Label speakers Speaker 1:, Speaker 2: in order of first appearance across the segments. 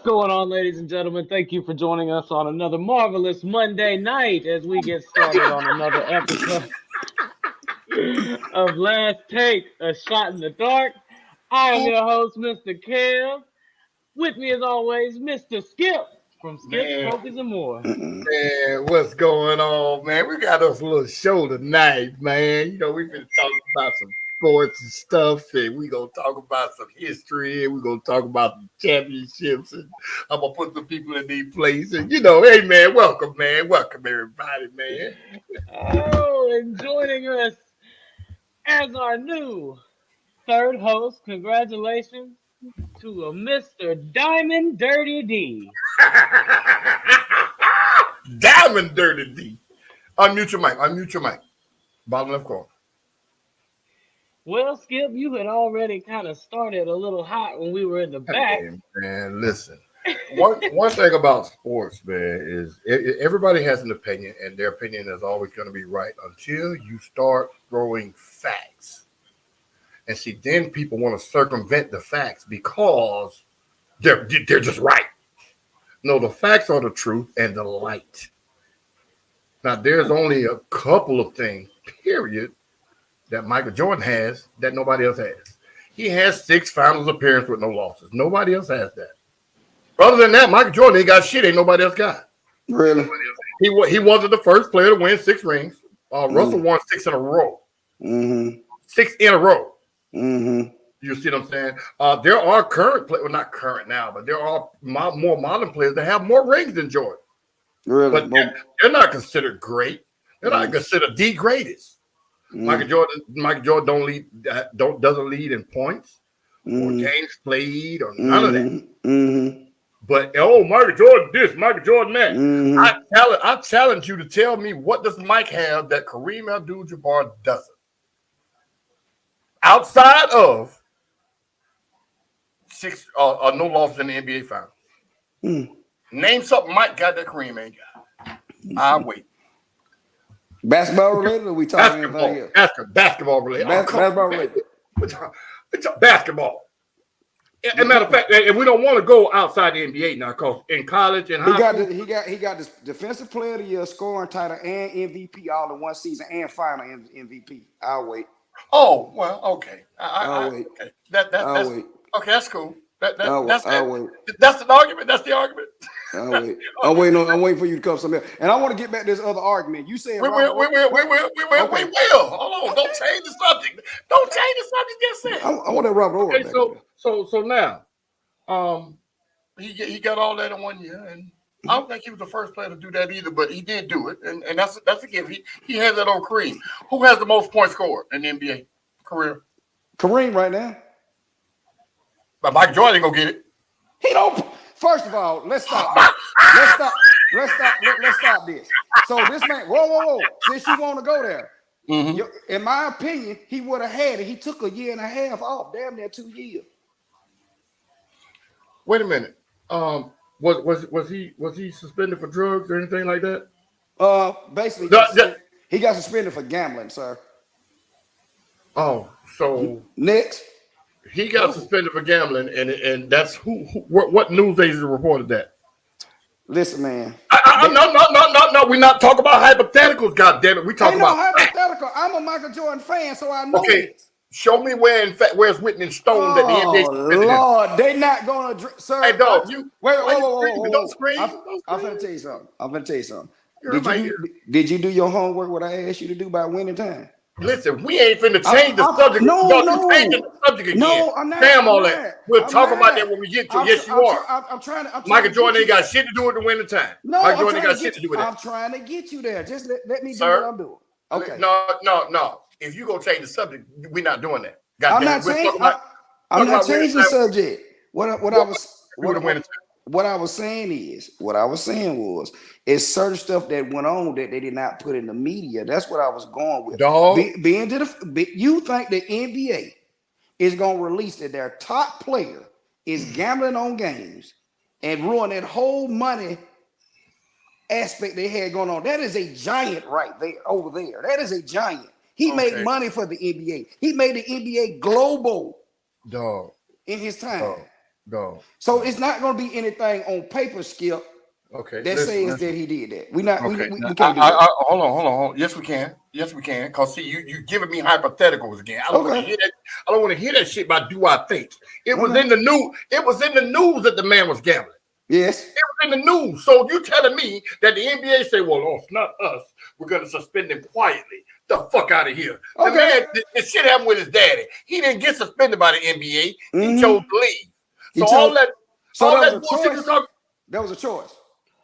Speaker 1: going on, ladies and gentlemen? Thank you for joining us on another marvelous Monday night as we get started on another episode of Last Take, a Shot in the Dark. I am your host, Mr. Kev. With me, as always, Mr. Skip from Skip's
Speaker 2: Man,
Speaker 1: Trophies and More.
Speaker 2: man, what's going on, man? We got us a little show tonight, man. We've been talking about some sports and stuff, and we gonna talk about some history, and we gonna talk about the championships, and I'm gonna put some people in these places. Hey, man, welcome, everybody, man.
Speaker 1: Oh, and joining us as our new third host, congratulations to a Mr. Diamond Dirty D.
Speaker 2: Diamond Dirty D. Unmute your mic. Bottom left corner.
Speaker 1: Well, Skip, you had already kind of started a little hot when we were in the back.
Speaker 2: Hey, man, listen. One thing about sports, man, is everybody has an opinion, and their opinion is always going to be right until you start throwing facts. And see, then people want to circumvent the facts because they're just right. No, the facts are the truth and the light. Now, there's only a couple of things, period, that Michael Jordan has that nobody else has. He has 6 finals appearances with no losses. Nobody else has that. Other than that, Michael Jordan ain't got shit ain't nobody else got.
Speaker 3: Really?
Speaker 2: He wasn't the first player to win 6 rings. Russell won 6 in a row. 6 in a row. You see what I'm saying? There are current players, well, not current now, but there are more modern players that have more rings than Jordan.
Speaker 3: Really?
Speaker 2: But they're not considered great. They're not considered the greatest. Michael Jordan doesn't lead in points or games played or none of that. But Michael Jordan this, Michael Jordan that. I challenge you to tell me, what does Mike have that Kareem Abdul-Jabbar doesn't? Outside of 6 no losses in the NBA Finals. Name something Mike got that Kareem ain't got. I'll wait.
Speaker 3: Basketball related, or we talking anything else?
Speaker 2: Basketball related.
Speaker 3: Basketball related.
Speaker 2: It's basketball. As a matter of fact, and we don't want to go outside the NBA now, because in college and high school,
Speaker 3: he got this defensive player of the year, scoring title, and MVP all in one season, and final MVP. I'll wait.
Speaker 2: Oh well, okay.
Speaker 3: I'll wait.
Speaker 2: Okay. That's
Speaker 3: wait.
Speaker 2: Okay, that's cool. That's
Speaker 3: wait.
Speaker 2: That's an argument. That's the argument.
Speaker 3: I'll wait. I'm waiting for you to come something else. And I want to get back to this other argument. You said
Speaker 2: we will. Hold on. Don't change the subject. Just say.
Speaker 3: I want that Robert Ory.
Speaker 2: Okay, so now, he got all that in 1 year, and I don't think he was the first player to do that either, but he did do it, and that's a gift. He has that old Kareem. Who has the most points scored in the NBA career?
Speaker 3: Kareem right now.
Speaker 2: But Michael Jordan ain't gonna get it.
Speaker 3: He don't. First of all, let's stop this. Let's stop this. So this man, whoa. Since you want to go there, in my opinion, he would have had it. He took a year and a half off, damn near 2 years.
Speaker 2: Wait a minute. Was he suspended for drugs or anything like that?
Speaker 3: Basically, he got suspended for gambling, sir.
Speaker 2: Oh, so
Speaker 3: next.
Speaker 2: He got suspended for gambling, and that's what news agency reported that.
Speaker 3: Listen, man.
Speaker 2: No. We're not talking about hypotheticals. God damn it, we talking about
Speaker 3: hypothetical. I'm a Michael Jordan fan, so I know.
Speaker 2: Okay, this. Show me where it's written in stone that the NBA suspended
Speaker 3: Lord, they not gonna, sir.
Speaker 2: Hey, dog, you
Speaker 3: wait.
Speaker 2: Don't scream.
Speaker 3: I'm gonna tell you something. Did you do your homework? What I asked you to do by winning time?
Speaker 2: Listen, we ain't finna change the subject.
Speaker 3: No.
Speaker 2: Changing the subject again.
Speaker 3: No, I'm not.
Speaker 2: Damn all that. We'll talk about that when we get to it. Yes, you are.
Speaker 3: I'm trying to.
Speaker 2: Michael Jordan ain't got shit to do with the winning time.
Speaker 3: No,
Speaker 2: Michael Jordan ain't got shit to do with that.
Speaker 3: I'm trying to get you there. Just let me do what I'm doing. Okay.
Speaker 2: No. If you gonna change the subject, we're not doing that.
Speaker 3: I'm not changing the subject. What I was saying was certain stuff that went on that they did not put in the media. That's what I was going with.
Speaker 2: Dog.
Speaker 3: You think the NBA is going to release that their top player is gambling on games and ruin that whole money aspect they had going on? That is a giant right there, over there. That is a giant. He made money for the NBA. He made the NBA global.
Speaker 2: Dog.
Speaker 3: In his time.
Speaker 2: No.
Speaker 3: So it's not going to be anything on paper, Skip,
Speaker 2: Okay.
Speaker 3: that says that he did that. We not.
Speaker 2: Okay.
Speaker 3: We can't do that.
Speaker 2: Hold on. Yes, we can. Yes, we can. Cause see, you giving me hypotheticals again. I don't want to
Speaker 3: Okay.
Speaker 2: hear that. I don't want to hear that shit about do I think. It was
Speaker 3: Okay.
Speaker 2: in the news. It was in the news that the man was gambling.
Speaker 3: Yes.
Speaker 2: It was in the news. So you telling me that the NBA say, well, oh, it's not us. We're gonna suspend him quietly. The fuck out of here. The
Speaker 3: Okay.
Speaker 2: man, the shit happened with his daddy. He didn't get suspended by the NBA. He chose to leave. So all that bullshit you talking.
Speaker 3: That was a choice.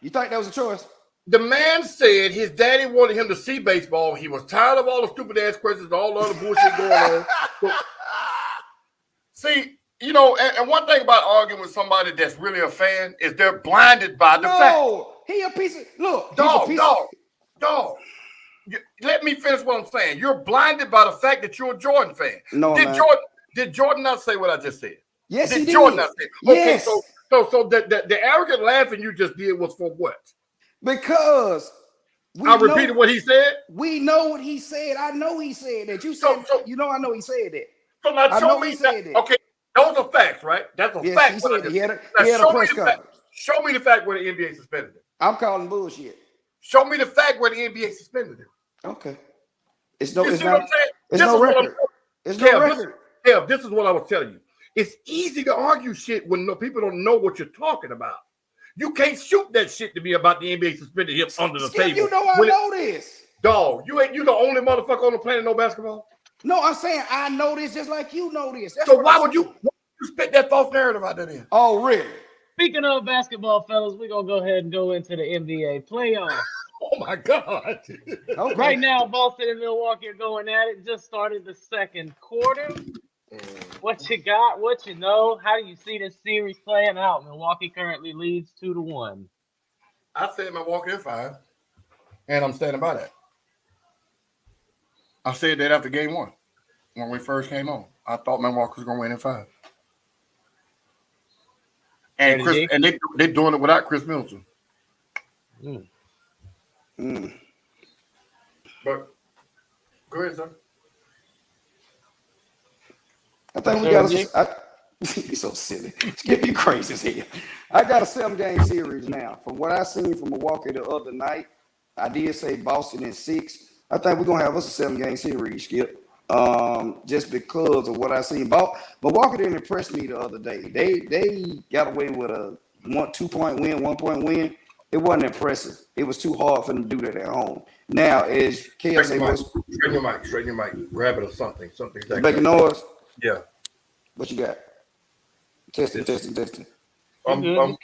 Speaker 3: You think that was a choice?
Speaker 2: The man said his daddy wanted him to see baseball. He was tired of all the stupid ass questions, all the other bullshit going on. So, see, you know, and one thing about arguing with somebody that's really a fan is they're blinded by the fact.
Speaker 3: No, he a piece of look.
Speaker 2: Dog. Let me finish what I'm saying. You're blinded by the fact that you're a Jordan fan.
Speaker 3: No,
Speaker 2: Did Jordan not say what I just said?
Speaker 3: Yes, he did.
Speaker 2: Jordan not say?
Speaker 3: Yes.
Speaker 2: Okay, so the arrogant laughing you just did was for what?
Speaker 3: Because
Speaker 2: I repeated what he said.
Speaker 3: We know what he said. I know he said that. You said, I know he said that.
Speaker 2: So now show me that. Okay, those are facts, right? That's a fact.
Speaker 3: He said he had a press conference.
Speaker 2: Show me the fact where the NBA suspended him.
Speaker 3: I'm calling bullshit.
Speaker 2: Show me the fact where the NBA suspended him.
Speaker 3: Okay. It's no record.
Speaker 2: It's no record. Yeah, this is what I was telling you. It's easy to argue shit when people don't know what you're talking about. You can't shoot that shit to be about the NBA suspended him under the table.
Speaker 3: You know I know this.
Speaker 2: Dog, you the only motherfucker on the planet know basketball?
Speaker 3: No, I'm saying I know this just like you know this.
Speaker 2: So why would you spit that false narrative out there then?
Speaker 3: Oh, really?
Speaker 1: Speaking of basketball, fellas, we're going to go ahead and go into the NBA playoffs.
Speaker 2: Oh, my God.
Speaker 3: Okay.
Speaker 1: Right now, Boston and Milwaukee are going at it. Just started the second quarter. What you got? What you know? How do you see this series playing out? Milwaukee currently leads 2-1.
Speaker 2: I said Milwaukee in 5, and I'm standing by that. I said that after game 1 when we first came on. I thought Milwaukee was going to win in 5. And they're doing it without Chris Middleton. But go ahead, sir.
Speaker 3: I think we got you're so silly. Skip, you crazy as hell. I got a 7-game series now. From what I seen from Milwaukee the other night, I did say Boston in 6. I think we're gonna have us a 7-game series, Skip. Just because of what I seen. Milwaukee didn't impress me the other day. They got away with a 2-point win, 1-point win. It wasn't impressive. It was too hard for them to do that at home. Now, as KSA was
Speaker 2: straighten your mic, grab it or something.
Speaker 3: making noise.
Speaker 2: Yeah.
Speaker 3: What you got? Testing.
Speaker 1: Just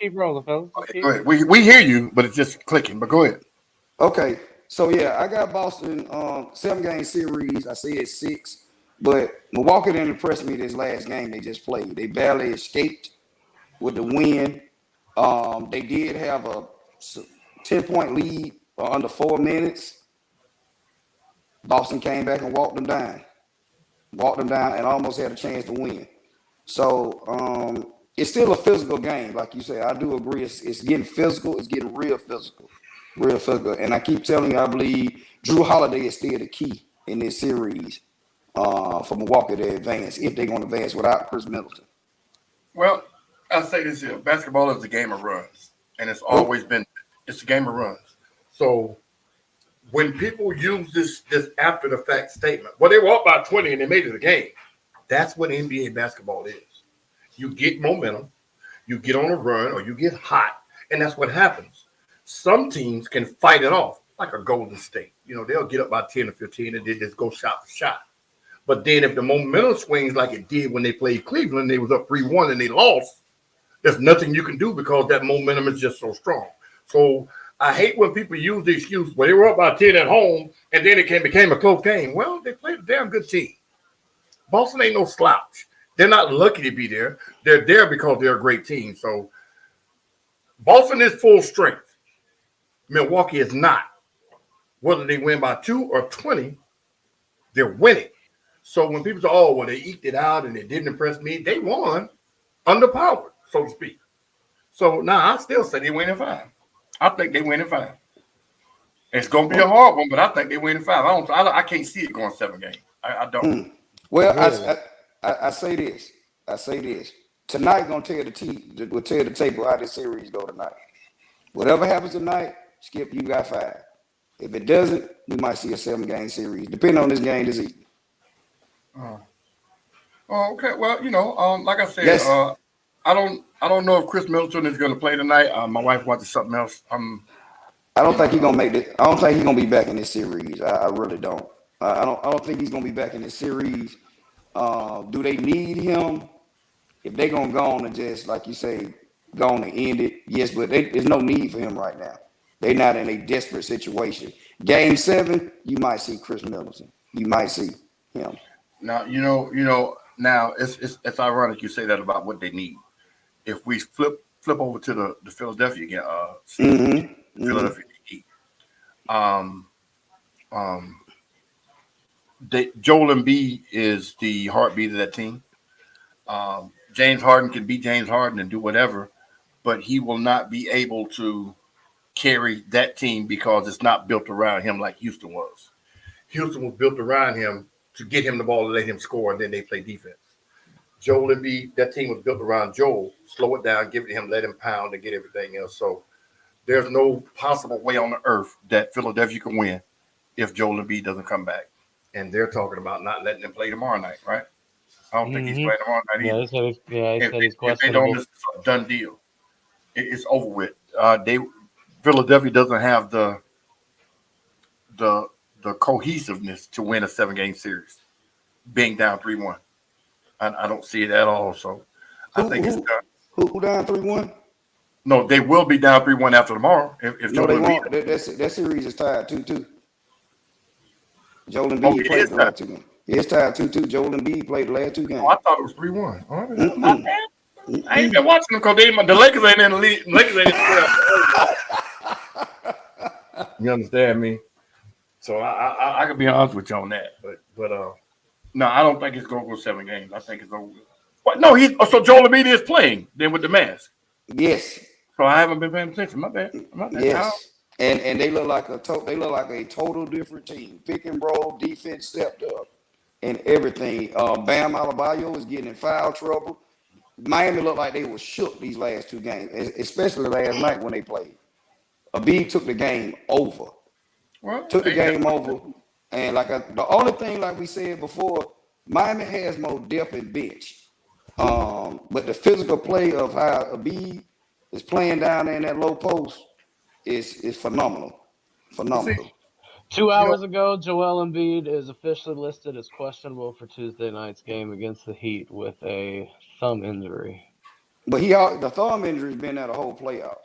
Speaker 1: keep rolling, fellas.
Speaker 2: Okay, go ahead. We hear you, but it's just clicking. But go ahead.
Speaker 3: Okay. So yeah, I got Boston 7-game series. I said 6, but Milwaukee didn't impress me this last game they just played. They barely escaped with the win. They did have a 10-point lead under 4 minutes. Boston came back and walked them down and almost had a chance to win. So it's still a physical game, like you say. I do agree. It's getting physical. It's getting real physical. And I keep telling you, I believe Drew Holiday is still the key in this series for Milwaukee to advance, if they're going to advance without Chris Middleton.
Speaker 2: Well, I'll say this here. Basketball is a game of runs, and it's always been – it's a game of runs. So when people use this after-the-fact statement, well, they were up by 20 and they made it a game. That's what NBA basketball is. You get momentum, you get on a run, or you get hot, and that's what happens. Some teams can fight it off, like a Golden State. You know, they'll get up by 10 or 15 and they just go shot for shot. But then if the momentum swings like it did when they played Cleveland, they was up 3-1 and they lost, there's nothing you can do because that momentum is just so strong. So I hate when people use the excuse, well, they were up by 10 at home and then it became a close game. Well, they played a damn good team. Boston ain't no slouch. They're not lucky to be there. They're there because they're a great team. So Boston is full strength. Milwaukee is not. Whether they win by 2 or 20, they're winning. So when people say, oh, well, they eked it out and it didn't impress me, they won underpowered, so to speak. So now I still say they win in 5. I think they win in 5. It's going to be a hard one, but I think they win in 5. I can't see it going 7 games. I don't.
Speaker 3: Well, I say this. tonight gonna will tell the table how this series go tonight. Whatever happens tonight, Skip, you got 5. If it doesn't, we might see a 7-game series, depending on this game this evening.
Speaker 2: Oh, okay. Well, like I said,
Speaker 3: Yes.
Speaker 2: I don't know if Chris Middleton is going to play tonight. My wife watches something else.
Speaker 3: I don't think he's gonna make it. I don't think he's gonna be back in this series. I really don't. I don't think he's gonna be back in this series. Do they need him? If they're gonna go on and just like you say, go on and end it, yes, but there's no need for him right now. They're not in a desperate situation. Game 7, you might see Chris Middleton. You might see him.
Speaker 2: Now now it's ironic you say that about what they need. If we flip over to the Philadelphia again, Philadelphia Heat, Joel Embiid is the heartbeat of that team. James Harden can beat James Harden and do whatever, but he will not be able to carry that team because it's not built around him like Houston was. Houston was built around him to get him the ball and let him score, and then they play defense. Joel Embiid, that team was built around Joel. Slow it down, give it to him, let him pound, and get everything else. So there's no possible way on the earth that Philadelphia can win if Joel Embiid doesn't come back. And they're talking about not letting him play tomorrow night, right? I don't think he's playing tomorrow night either.
Speaker 1: He said he's
Speaker 2: If they
Speaker 1: questionable.
Speaker 2: don't, it's a done deal. It's over with. Philadelphia doesn't have the cohesiveness to win a 7-game series, being down 3-1. I don't see it at all. So I think it's done.
Speaker 3: Who down 3-1?
Speaker 2: No, they will be down 3-1 after tomorrow. If
Speaker 3: No, they
Speaker 2: Joel
Speaker 3: won't.
Speaker 2: Embiid,
Speaker 3: That series is tied 2-2. Joel Embiid played the last 2 games. It's tied 2-2. Joel Embiid played the last 2 games.
Speaker 2: I thought it was 3-1. All right. I ain't been watching them because the Lakers ain't in the league. Lakers ain't in the playoffs. You understand me? So I can be honest with you on that. But no, I don't think it's going to go 7 games. I think it's over. What? No, so Joel Embiid is playing then with the mask.
Speaker 3: Yes.
Speaker 2: So I haven't been paying attention. My bad.
Speaker 3: Yes. And they look like a total different team. Pick and roll, defense stepped up, and everything. Bam Adebayo is getting in foul trouble. Miami looked like they were shook these last 2 games, especially last night when they played. Embiid took the game over.
Speaker 2: Well,
Speaker 3: Took the game over, and the only thing, like we said before, Miami has more depth and bench. But the physical play of how Embiid is playing down there in that low post is phenomenal. Phenomenal.
Speaker 1: 2 hours ago, Joel Embiid is officially listed as questionable for Tuesday night's game against the Heat with a thumb injury.
Speaker 3: But the thumb injury has been there the whole playoffs.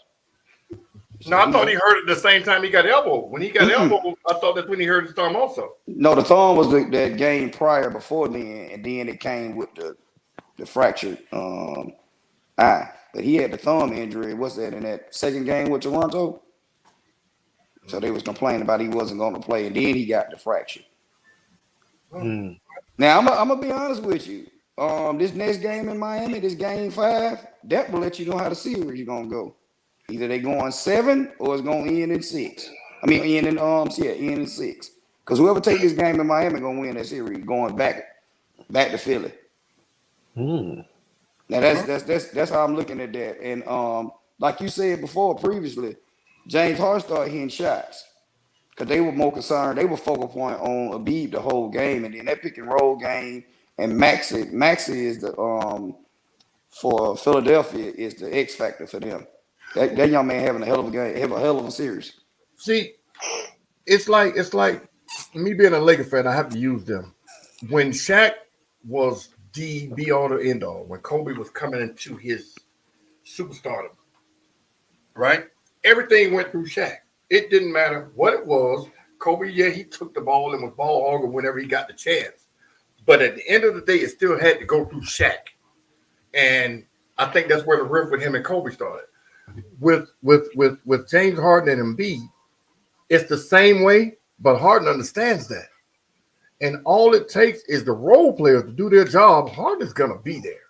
Speaker 2: No, I thought he hurt it the same time he got elbowed. When he got elbowed, I thought that's when he hurt his thumb also.
Speaker 3: No, the thumb was that game prior before then, and then it came with the fractured eye. But he had the thumb injury. What's that in that second game with Toronto? So they was complaining about he wasn't going to play, and then he got the fracture. Now I'm gonna be honest with you. This next game in Miami, this game 5, that will let you know how the series gonna go. Either they going 7 or it's gonna end in 6. I mean, end in 6. Because whoever take this game in Miami gonna win that series, going back to Philly. Now that's how I'm looking at that. And like you said before, previously, James Harden started hitting shots because they were more concerned. They were focal point on Embiid the whole game, and then that pick and roll game. And Maxey is the for Philadelphia is the X factor for them. That young man having a hell of a game, have a hell of a series.
Speaker 2: See, it's like me being a Laker fan, I have to use them. When Shaq was the be all to end all, when Kobe was coming into his superstardom, right? Everything went through Shaq. It didn't matter what it was. Kobe, he took the ball and was ball hogger whenever he got the chance. But at the end of the day, it still had to go through Shaq. And I think that's where the rift with him and Kobe started. With James Harden and Embiid, it's the same way, but Harden understands that. And all it takes is the role players to do their job. Harden's going to be there.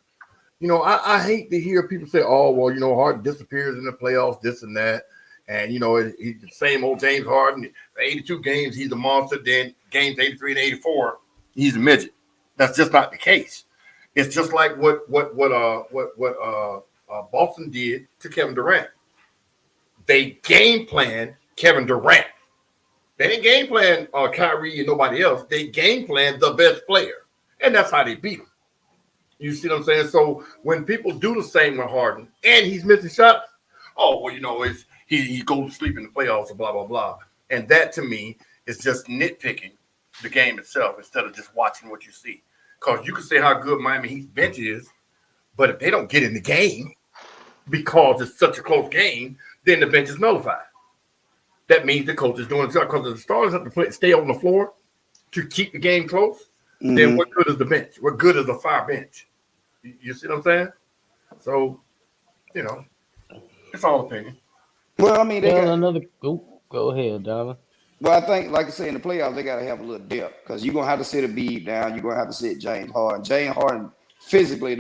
Speaker 2: I hate to hear people say, oh, well, Harden disappears in the playoffs, this and that. And, he's the same old James Harden. For 82 games, he's a monster. Then games 83 and 84, he's a midget. That's just not the case. It's just like what Boston did to Kevin Durant. They game plan Kevin Durant. They didn't game plan Kyrie and nobody else. They game planned the best player, and that's how they beat him. You see what I'm saying? So when people do the same with Harden and he's missing shots, oh well, it's he goes to sleep in the playoffs, blah blah blah, and that to me is just nitpicking the game itself instead of just watching what you see. Because you can say how good Miami Heat's bench is, but if they don't get in the game because it's such a close game, then the bench is nullified. That means the coach is doing his job because the stars have to stay on the floor to keep the game close. Mm-hmm. Then what good is the bench? What good is the fire bench? You see what I'm saying? So, it's all opinion.
Speaker 3: Well, I mean, they got
Speaker 1: another. Go ahead, Donna.
Speaker 3: Well, I think, like I say, in the playoffs, they got to have a little depth because you're gonna have to sit Embiid down. You're gonna have to sit James Harden. James Harden physically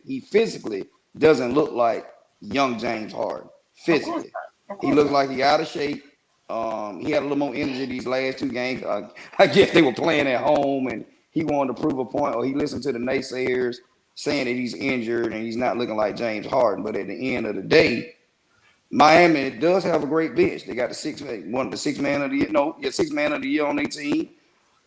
Speaker 3: he physically doesn't look like young James Harden. Physically, he looks like he out of shape. He had a little more energy these last two games. I guess they were playing at home, and he wanted to prove a point, or he listened to the naysayers saying that he's injured and he's not looking like James Harden. But at the end of the day, Miami does have a great bench. They got the six man of the year. 6 man of the year on their team.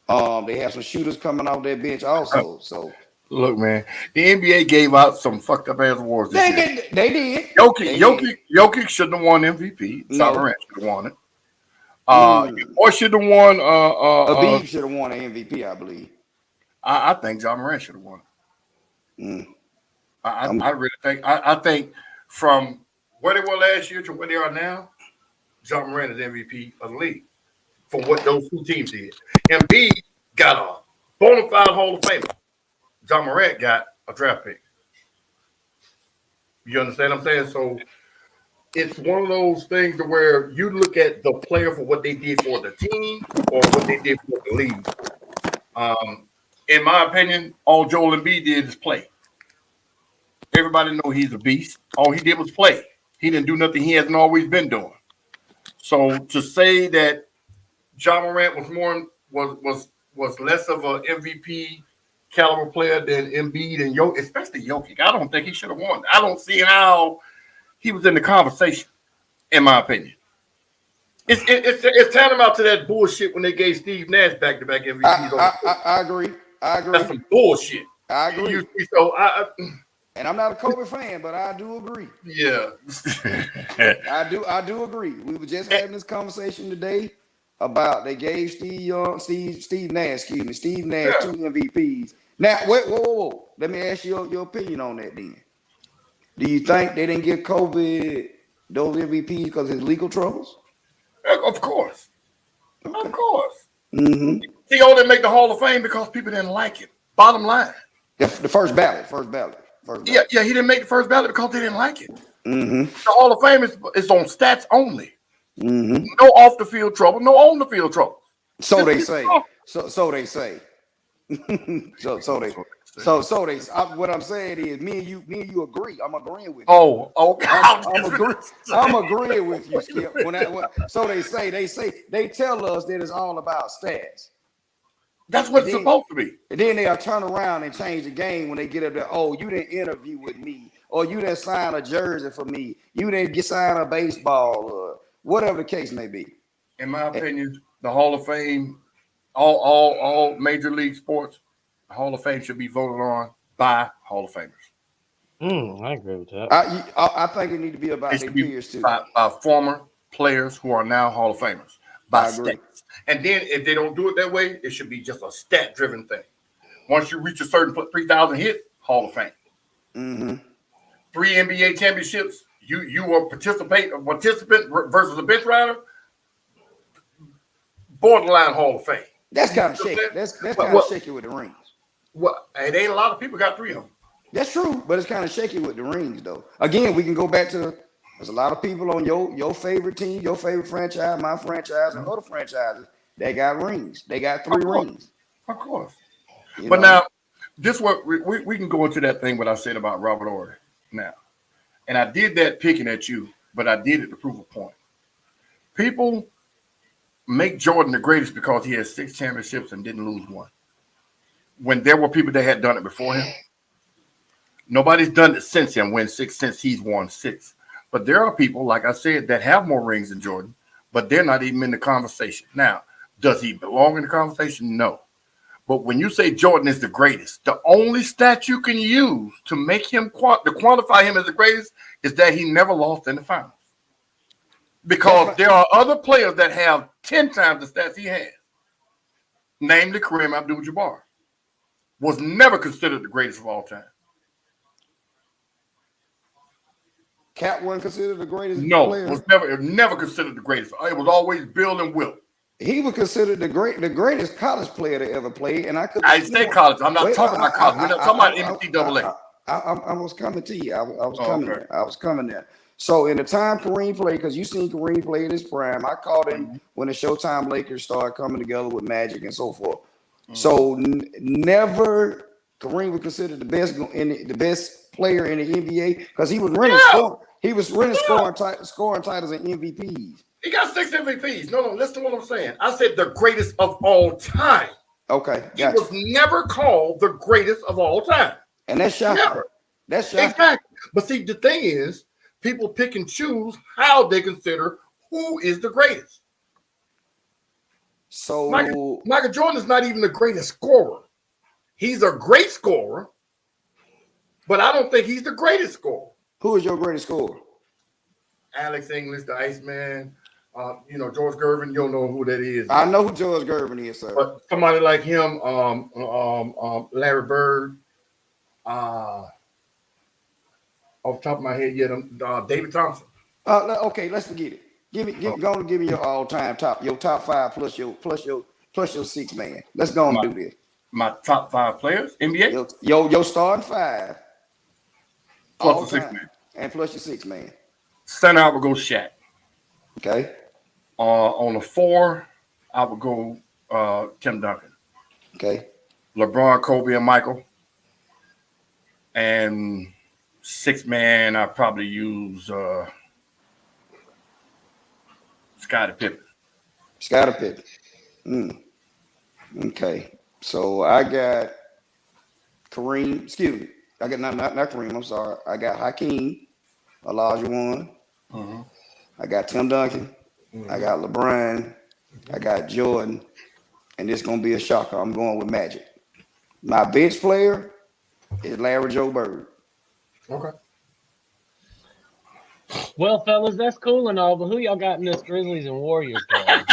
Speaker 3: They have some shooters coming off their bench also. So
Speaker 2: look, man, the NBA gave out some fucked up ass awards this year.
Speaker 3: They did.
Speaker 2: Jokic shouldn't have won MVP. No. Morant should have won it. Or should have won.
Speaker 3: Embiid should have won an MVP, I believe.
Speaker 2: I think John Morant should have won it. I really think. I think from where they were last year to where they are now, John Morant is MVP of the league for what those two teams did. Embiid got a bona fide Hall of Famer. John Morant got a draft pick. You understand what I'm saying? So it's one of those things to where you look at the player for what they did for the team or what they did for the league. In my opinion, all Joel Embiid did is play. Everybody know he's a beast. All he did was play. He didn't do nothing he hasn't always been doing. So to say that John Morant was less of an MVP caliber player than Embiid and Jokic, especially Jokic, I don't think he should have won. I don't see how he was in the conversation, in my opinion. It's tantamount to that bullshit when they gave Steve Nash back-to-back MVPs.
Speaker 3: I agree.
Speaker 2: That's some bullshit.
Speaker 3: I agree. And I'm not a Kobe fan, but I do agree.
Speaker 2: Yeah.
Speaker 3: I do agree. We were just having this conversation today about they gave Steve Nash 2 MVPs. Now, whoa. Let me ask you your opinion on that then. Do you think they didn't give Kobe those MVPs because of his legal troubles?
Speaker 2: Of course. Okay. Of course.
Speaker 3: Mm-hmm.
Speaker 2: He only make the Hall of Fame because people didn't like it. Bottom line.
Speaker 3: The first ballot.
Speaker 2: Yeah, he didn't make the first ballot because they didn't like it.
Speaker 3: Mm-hmm.
Speaker 2: The Hall of Fame is on stats only.
Speaker 3: Mm-hmm.
Speaker 2: No off the field trouble, no on the field trouble.
Speaker 3: So they say. So they say. What I'm saying is, me and you agree. I'm agreeing with you.
Speaker 2: Oh, okay.
Speaker 3: I'm agreeing with you, Skip. So they tell us that it's all about stats.
Speaker 2: That's what it's supposed to be.
Speaker 3: And then they'll turn around and change the game when they get up there. Oh, you didn't interview with me, or you didn't sign a jersey for me. You didn't sign a baseball, or whatever the case may be.
Speaker 2: In my opinion, the Hall of Fame, all major league sports, the Hall of Fame should be voted on by Hall of Famers.
Speaker 1: I agree with that.
Speaker 3: I think it need to be about their peers too.
Speaker 2: By former players who are now Hall of Famers. By stats. And then if they don't do it that way, it should be just a stat-driven thing. Once you reach a certain 3,000 hits, Hall of Fame.
Speaker 3: Mm-hmm.
Speaker 2: 3 NBA championships, you are a participant versus a bench rider, borderline Hall of Fame.
Speaker 3: That's kind of shaky. That's kind of shaky with the rings.
Speaker 2: Well, it ain't a lot of people got 3 of them.
Speaker 3: That's true, but it's kind of shaky with the rings, though. Again, we can go back to there's a lot of people on your favorite team, your favorite franchise, my franchise, and other franchises that got rings. They got 3 rings.
Speaker 2: Of course. But now, this what we can go into that thing what I said about Robert Ory now. And I did that picking at you, but I did it to prove a point. People make Jordan the greatest because he has 6 championships and didn't lose one. when there were people that had done it before him. Nobody's done it since him, win 6 since he's won 6. But there are people, like I said, that have more rings than Jordan, but they're not even in the conversation. Now, does he belong in the conversation? No. But when you say Jordan is the greatest, the only stat you can use to make him to quantify him as the greatest is that he never lost in the finals. Because there are other players that have 10 times the stats he has. Namely, Kareem Abdul-Jabbar was never considered the greatest of all time.
Speaker 3: Cat wasn't considered the greatest
Speaker 2: player?
Speaker 3: No,
Speaker 2: was never considered the greatest. It was always Bill and Will.
Speaker 3: He was considered the greatest college player to ever play, and
Speaker 2: I say college. I'm not talking about college. We're not talking about NCAA.
Speaker 3: I was coming to you. I was coming there. I was coming there. So in the time Kareem played, because you seen Kareem play in his prime, I called him when the Showtime Lakers started coming together with Magic and so forth. So never Kareem was considered the best player in the NBA because he was running scoring. He was running scoring titles and MVPs.
Speaker 2: He got 6 MVPs. No, listen to what I'm saying. I said the greatest of all time.
Speaker 3: Okay,
Speaker 2: he was never called the greatest of all time.
Speaker 3: And that's shocking.
Speaker 2: Never.
Speaker 3: That's shocking.
Speaker 2: Exactly. But see, the thing is, people pick and choose how they consider who is the greatest.
Speaker 3: So
Speaker 2: Michael Jordan is not even the greatest scorer. He's a great scorer, but I don't think he's the greatest scorer.
Speaker 3: Who is your greatest scorer?
Speaker 2: Alex English, the Iceman. George Gervin. You don't know who that is.
Speaker 3: I know who George Gervin is, sir.
Speaker 2: But somebody like him, Larry Bird. Off the top of my head, David Thompson.
Speaker 3: Okay, let's forget it. Give me your all-time your top 5 plus your 6 man. Let's go and do this.
Speaker 2: My top 5 players, NBA.
Speaker 3: Your starting 5
Speaker 2: plus the 6 man,
Speaker 3: and plus your 6 man.
Speaker 2: Center, I would go Shaq.
Speaker 3: Okay.
Speaker 2: On the 4, I would go Tim Duncan.
Speaker 3: Okay.
Speaker 2: LeBron, Kobe, and Michael. And 6 man, I probably use Scottie Pippen.
Speaker 3: Scottie Pippen. Okay. So I got Kareem. Excuse me. I got not Kareem. I'm sorry. I got Hakeem, Olajuwon. I got Tim Duncan. I got LeBron. I got Jordan. And this is gonna be a shocker. I'm going with Magic. My bench player is Larry Joe Bird.
Speaker 2: Okay.
Speaker 1: Well, fellas, that's cool and all, but who y'all got in this Grizzlies and Warriors game?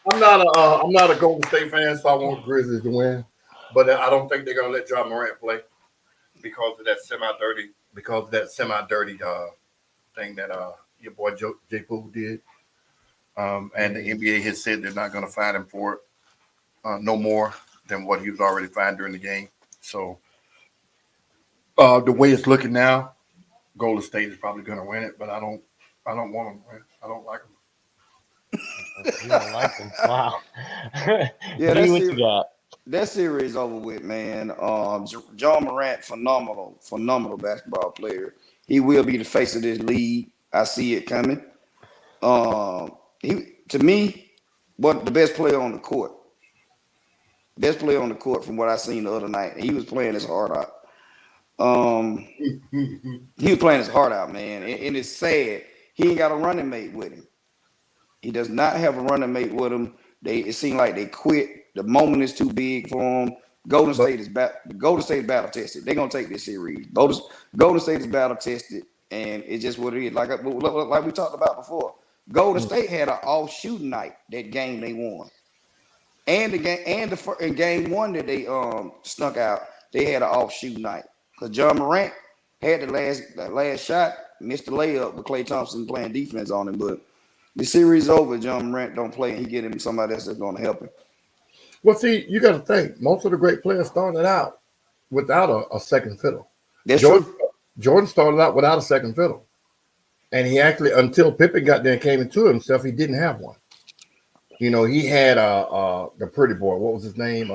Speaker 2: I'm not a Golden State fan, so I want Grizzlies to win. But I don't think they're gonna let John Morant play because of that semi-dirty thing that your boy J. Poole did. And the NBA has said they're not gonna fine him for it no more than what he was already fined during the game. So the way it's looking now, Golden State is probably gonna win it, but I don't want them to win. I don't like them.
Speaker 1: You don't like them? Wow.
Speaker 3: Yeah,
Speaker 1: what you got?
Speaker 3: That series over with, man. John Morant, phenomenal basketball player. He will be the face of this league. I see it coming. He, to me, the best player on the court. Best player on the court from what I seen the other night. He was playing his heart out. He was playing his heart out, man. And it's sad. He ain't got a running mate with him. He does not have a running mate with him. It seemed like they quit. The moment is too big for him. Golden State is battle tested. They're gonna take this series. Golden State is battle tested, and it's just what it is. Like we talked about before. Golden State had an off shooting night that game they won, and in game 1 that they snuck out, they had an off shooting night because John Morant had the last shot, missed the layup with Klay Thompson playing defense on him, but the series is over. John Morant don't play, and he get him somebody else that's going to help him.
Speaker 2: Well, see, you got to think most of the great players started out without a second fiddle. Jordan started out without a second fiddle, and he actually, until Pippen got there and came into himself, he didn't have one. You know, he had the pretty boy. What was his name?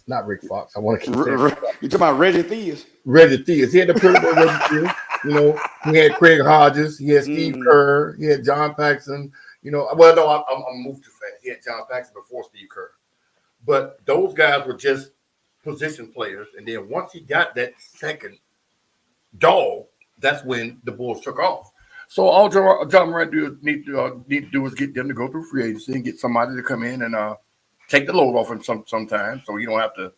Speaker 2: Not Rick Fox. I want to keep saying.
Speaker 3: You talking about Reggie Theus?
Speaker 2: Reggie Theus. He had the pretty boy Reggie Theus. You know, he had Craig Hodges. He had Steve Kerr. He had John Paxson. You know, well, no, I'm moved too fast. He had John Paxson before Steve Kerr. But those guys were just position players. And then once he got that second dog, that's when the Bulls took off. So all John Morant need to do is get them to go through free agency and get somebody to come in and take the load off him sometimes, so you don't have to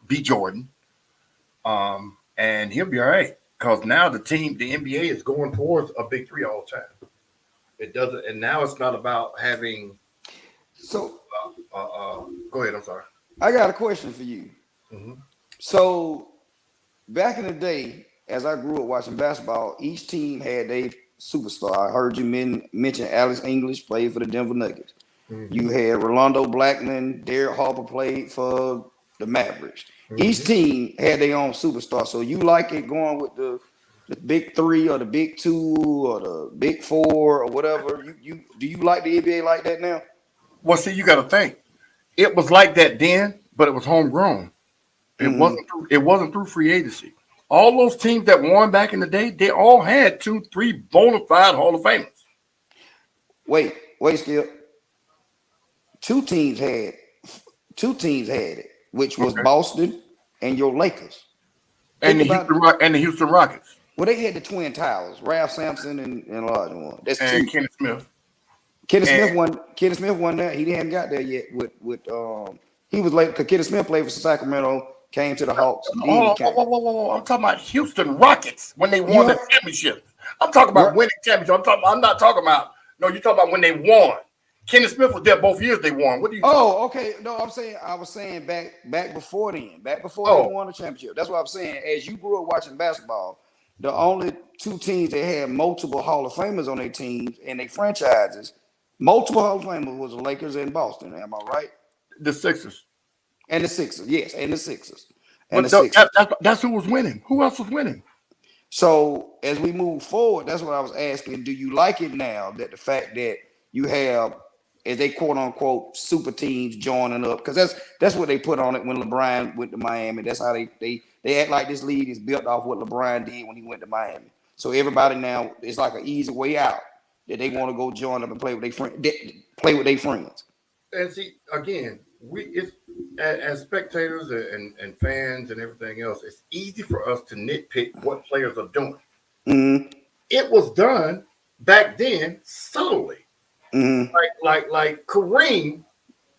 Speaker 2: be Jordan. And he'll be all right because now the NBA is going towards a big three all the time. It doesn't, and now it's not about having.
Speaker 3: So,
Speaker 2: go ahead. I'm sorry.
Speaker 3: I got a question for you.
Speaker 2: Mm-hmm.
Speaker 3: So, back in the day, as I grew up watching basketball, each team had a superstar. I heard you mention Alex English played for the Denver Nuggets. Mm-hmm. You had Rolando Blackman, Derek Harper played for the Mavericks. Mm-hmm. Each team had their own superstar. So you like it going with the big three or the big two or the big four or whatever? Do you like the NBA like that now?
Speaker 2: Well, see, you got to think. It was like that then, but it was homegrown. It wasn't through free agency. All those teams that won back in the day, they all had 2-3 bona fide Hall of Famers.
Speaker 3: Wait, Skip. Two teams had it, which was Boston and your Lakers.
Speaker 2: And the Houston Rockets.
Speaker 3: Well, they had the Twin Towers, Ralph Sampson and Olajuwon. That's
Speaker 2: and
Speaker 3: two.
Speaker 2: Kenneth Smith.
Speaker 3: Kenneth Smith won that. He hadn't got there yet. He was late because Kenneth Smith played for Sacramento, came to the Hawks.
Speaker 2: Whoa. I'm talking about Houston Rockets when they won the championship. I'm talking about winning championship. I'm not talking about. No, you're talking about when they won. Kenneth Smith was there both years they won. What do you?
Speaker 3: Oh, okay. No, I was saying back before then, they won the championship. That's what I'm saying. As you grew up watching basketball, the only two teams that had multiple Hall of Famers on their teams and their franchises, multiple Hall of Famers, was the Lakers and Boston. Am I right?
Speaker 2: The Sixers.
Speaker 3: And the Sixers, yes, and the Sixers.
Speaker 2: That's who was winning. Who else was winning?
Speaker 3: So as we move forward, that's what I was asking. Do you like it now that the fact that you have, as they quote unquote super teams joining up, because that's what they put on it when LeBron went to Miami. That's how they act like this league is built off what LeBron did when he went to Miami. So everybody now, it's like an easy way out that they want to go join up and play with their friends.
Speaker 2: And see, again, as spectators and fans and everything else, it's easy for us to nitpick what players are doing.
Speaker 3: Mm-hmm.
Speaker 2: It was done back then subtly.
Speaker 3: Mm-hmm.
Speaker 2: Like Kareem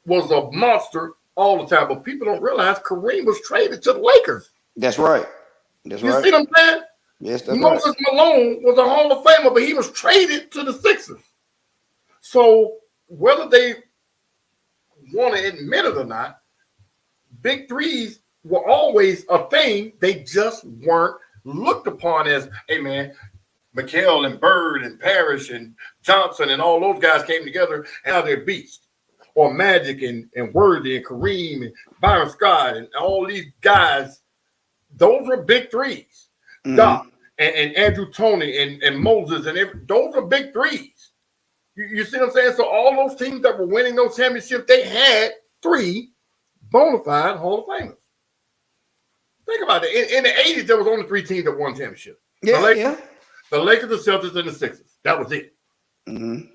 Speaker 2: was a monster all the time, but people don't realize Kareem was traded to the Lakers.
Speaker 3: That's right.
Speaker 2: You see what I'm saying?
Speaker 3: Yes, that's
Speaker 2: Moses
Speaker 3: right.
Speaker 2: Malone was a Hall of Famer, but he was traded to the Sixers. So whether they want to admit it or not, big threes were always a thing. They just weren't looked upon as, hey man, McHale and Bird and Parrish and Johnson and all those guys came together and now they're beasts. Or Magic and Worthy and Kareem and Byron Scott and all these guys, those were big threes.
Speaker 3: Mm-hmm.
Speaker 2: Doc and Andrew Toney and Moses and those are big threes. You see what I'm saying? So all those teams that were winning those championships, they had 3 bona fide Hall of Famers. Think about it. In the 80s, there was only 3 teams that won championship.
Speaker 3: Yeah,
Speaker 2: The Lakers, the Celtics, and the Sixers. That was it.
Speaker 3: Mm-hmm.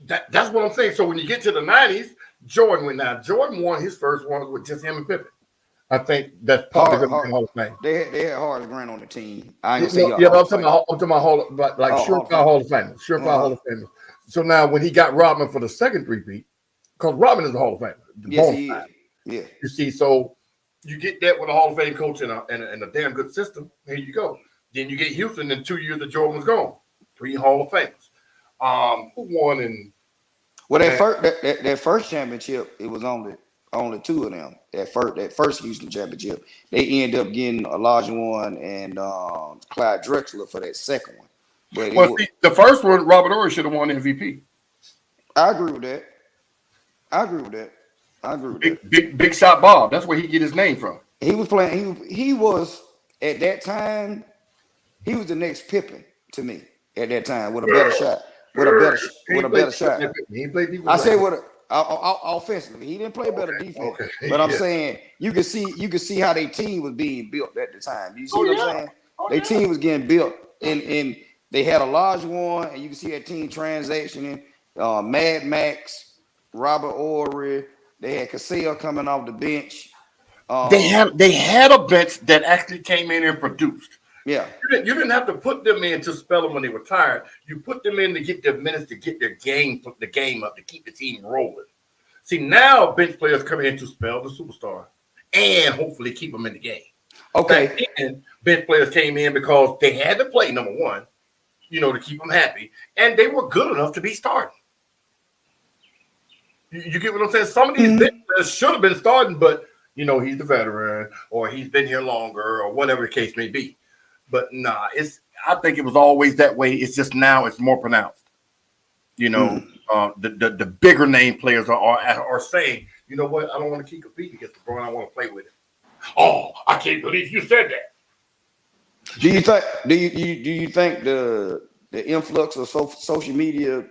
Speaker 2: That's what I'm saying. So when you get to the 90s, Jordan went down. Jordan won his first one with just him and Pippen. I think that's probably the Hall of Fame.
Speaker 3: They had Horace Grant on the team. I ain't
Speaker 2: I'm talking about surefire Hall of Famers. Surefire Hall of Famers. So now when he got Rodman for the second three-peat, because Rodman is a Hall of Famer.
Speaker 3: Yes, he is. Yeah.
Speaker 2: You see, so you get that with a Hall of Fame coach and a damn good system. Here you go. Then you get Houston in 2 years that Jordan was gone. 3 Hall of Famers. Who won in?
Speaker 3: Well, that first championship, it was only 2 of them. That first Houston championship, they ended up getting Olajuwon and Clyde Drexler for that second one. But
Speaker 2: the first one, Robert Horry should have won MVP.
Speaker 3: I agree with that.
Speaker 2: Big Shot Bob. That's where he get his name from.
Speaker 3: He was playing. He was at that time. He was the next Pippen to me at that time with a better shot. With a better shot.
Speaker 2: He played defense.
Speaker 3: I say offensively, he didn't play better defense. Okay. But I'm saying you can see how their team was being built at the time. You see what I'm saying? Their team was getting built, and they had a large one, and you can see that team transactioning. Mad Max, Robert Ory. They had Cassell coming off the bench.
Speaker 2: They had a bench that actually came in and produced.
Speaker 3: Yeah.
Speaker 2: You didn't have to put them in to spell them when they were tired. You put them in to get their minutes, to get their game, put the game up, to keep the team rolling. See, now bench players come in to spell the superstar and hopefully keep them in the game.
Speaker 3: Okay.
Speaker 2: Back then, bench players came in because they had to play, number one, to keep them happy, and they were good enough to be starting. You get what I'm saying? Some of these bench players should have been starting, but he's the veteran, or he's been here longer, or whatever the case may be. But nah, I think it was always that way. It's just now it's more pronounced. The bigger name players are saying, you know what? I don't want to keep competing against LeBron. I want to play with him. Oh, I can't believe you said that.
Speaker 3: Do you think the influx of social media,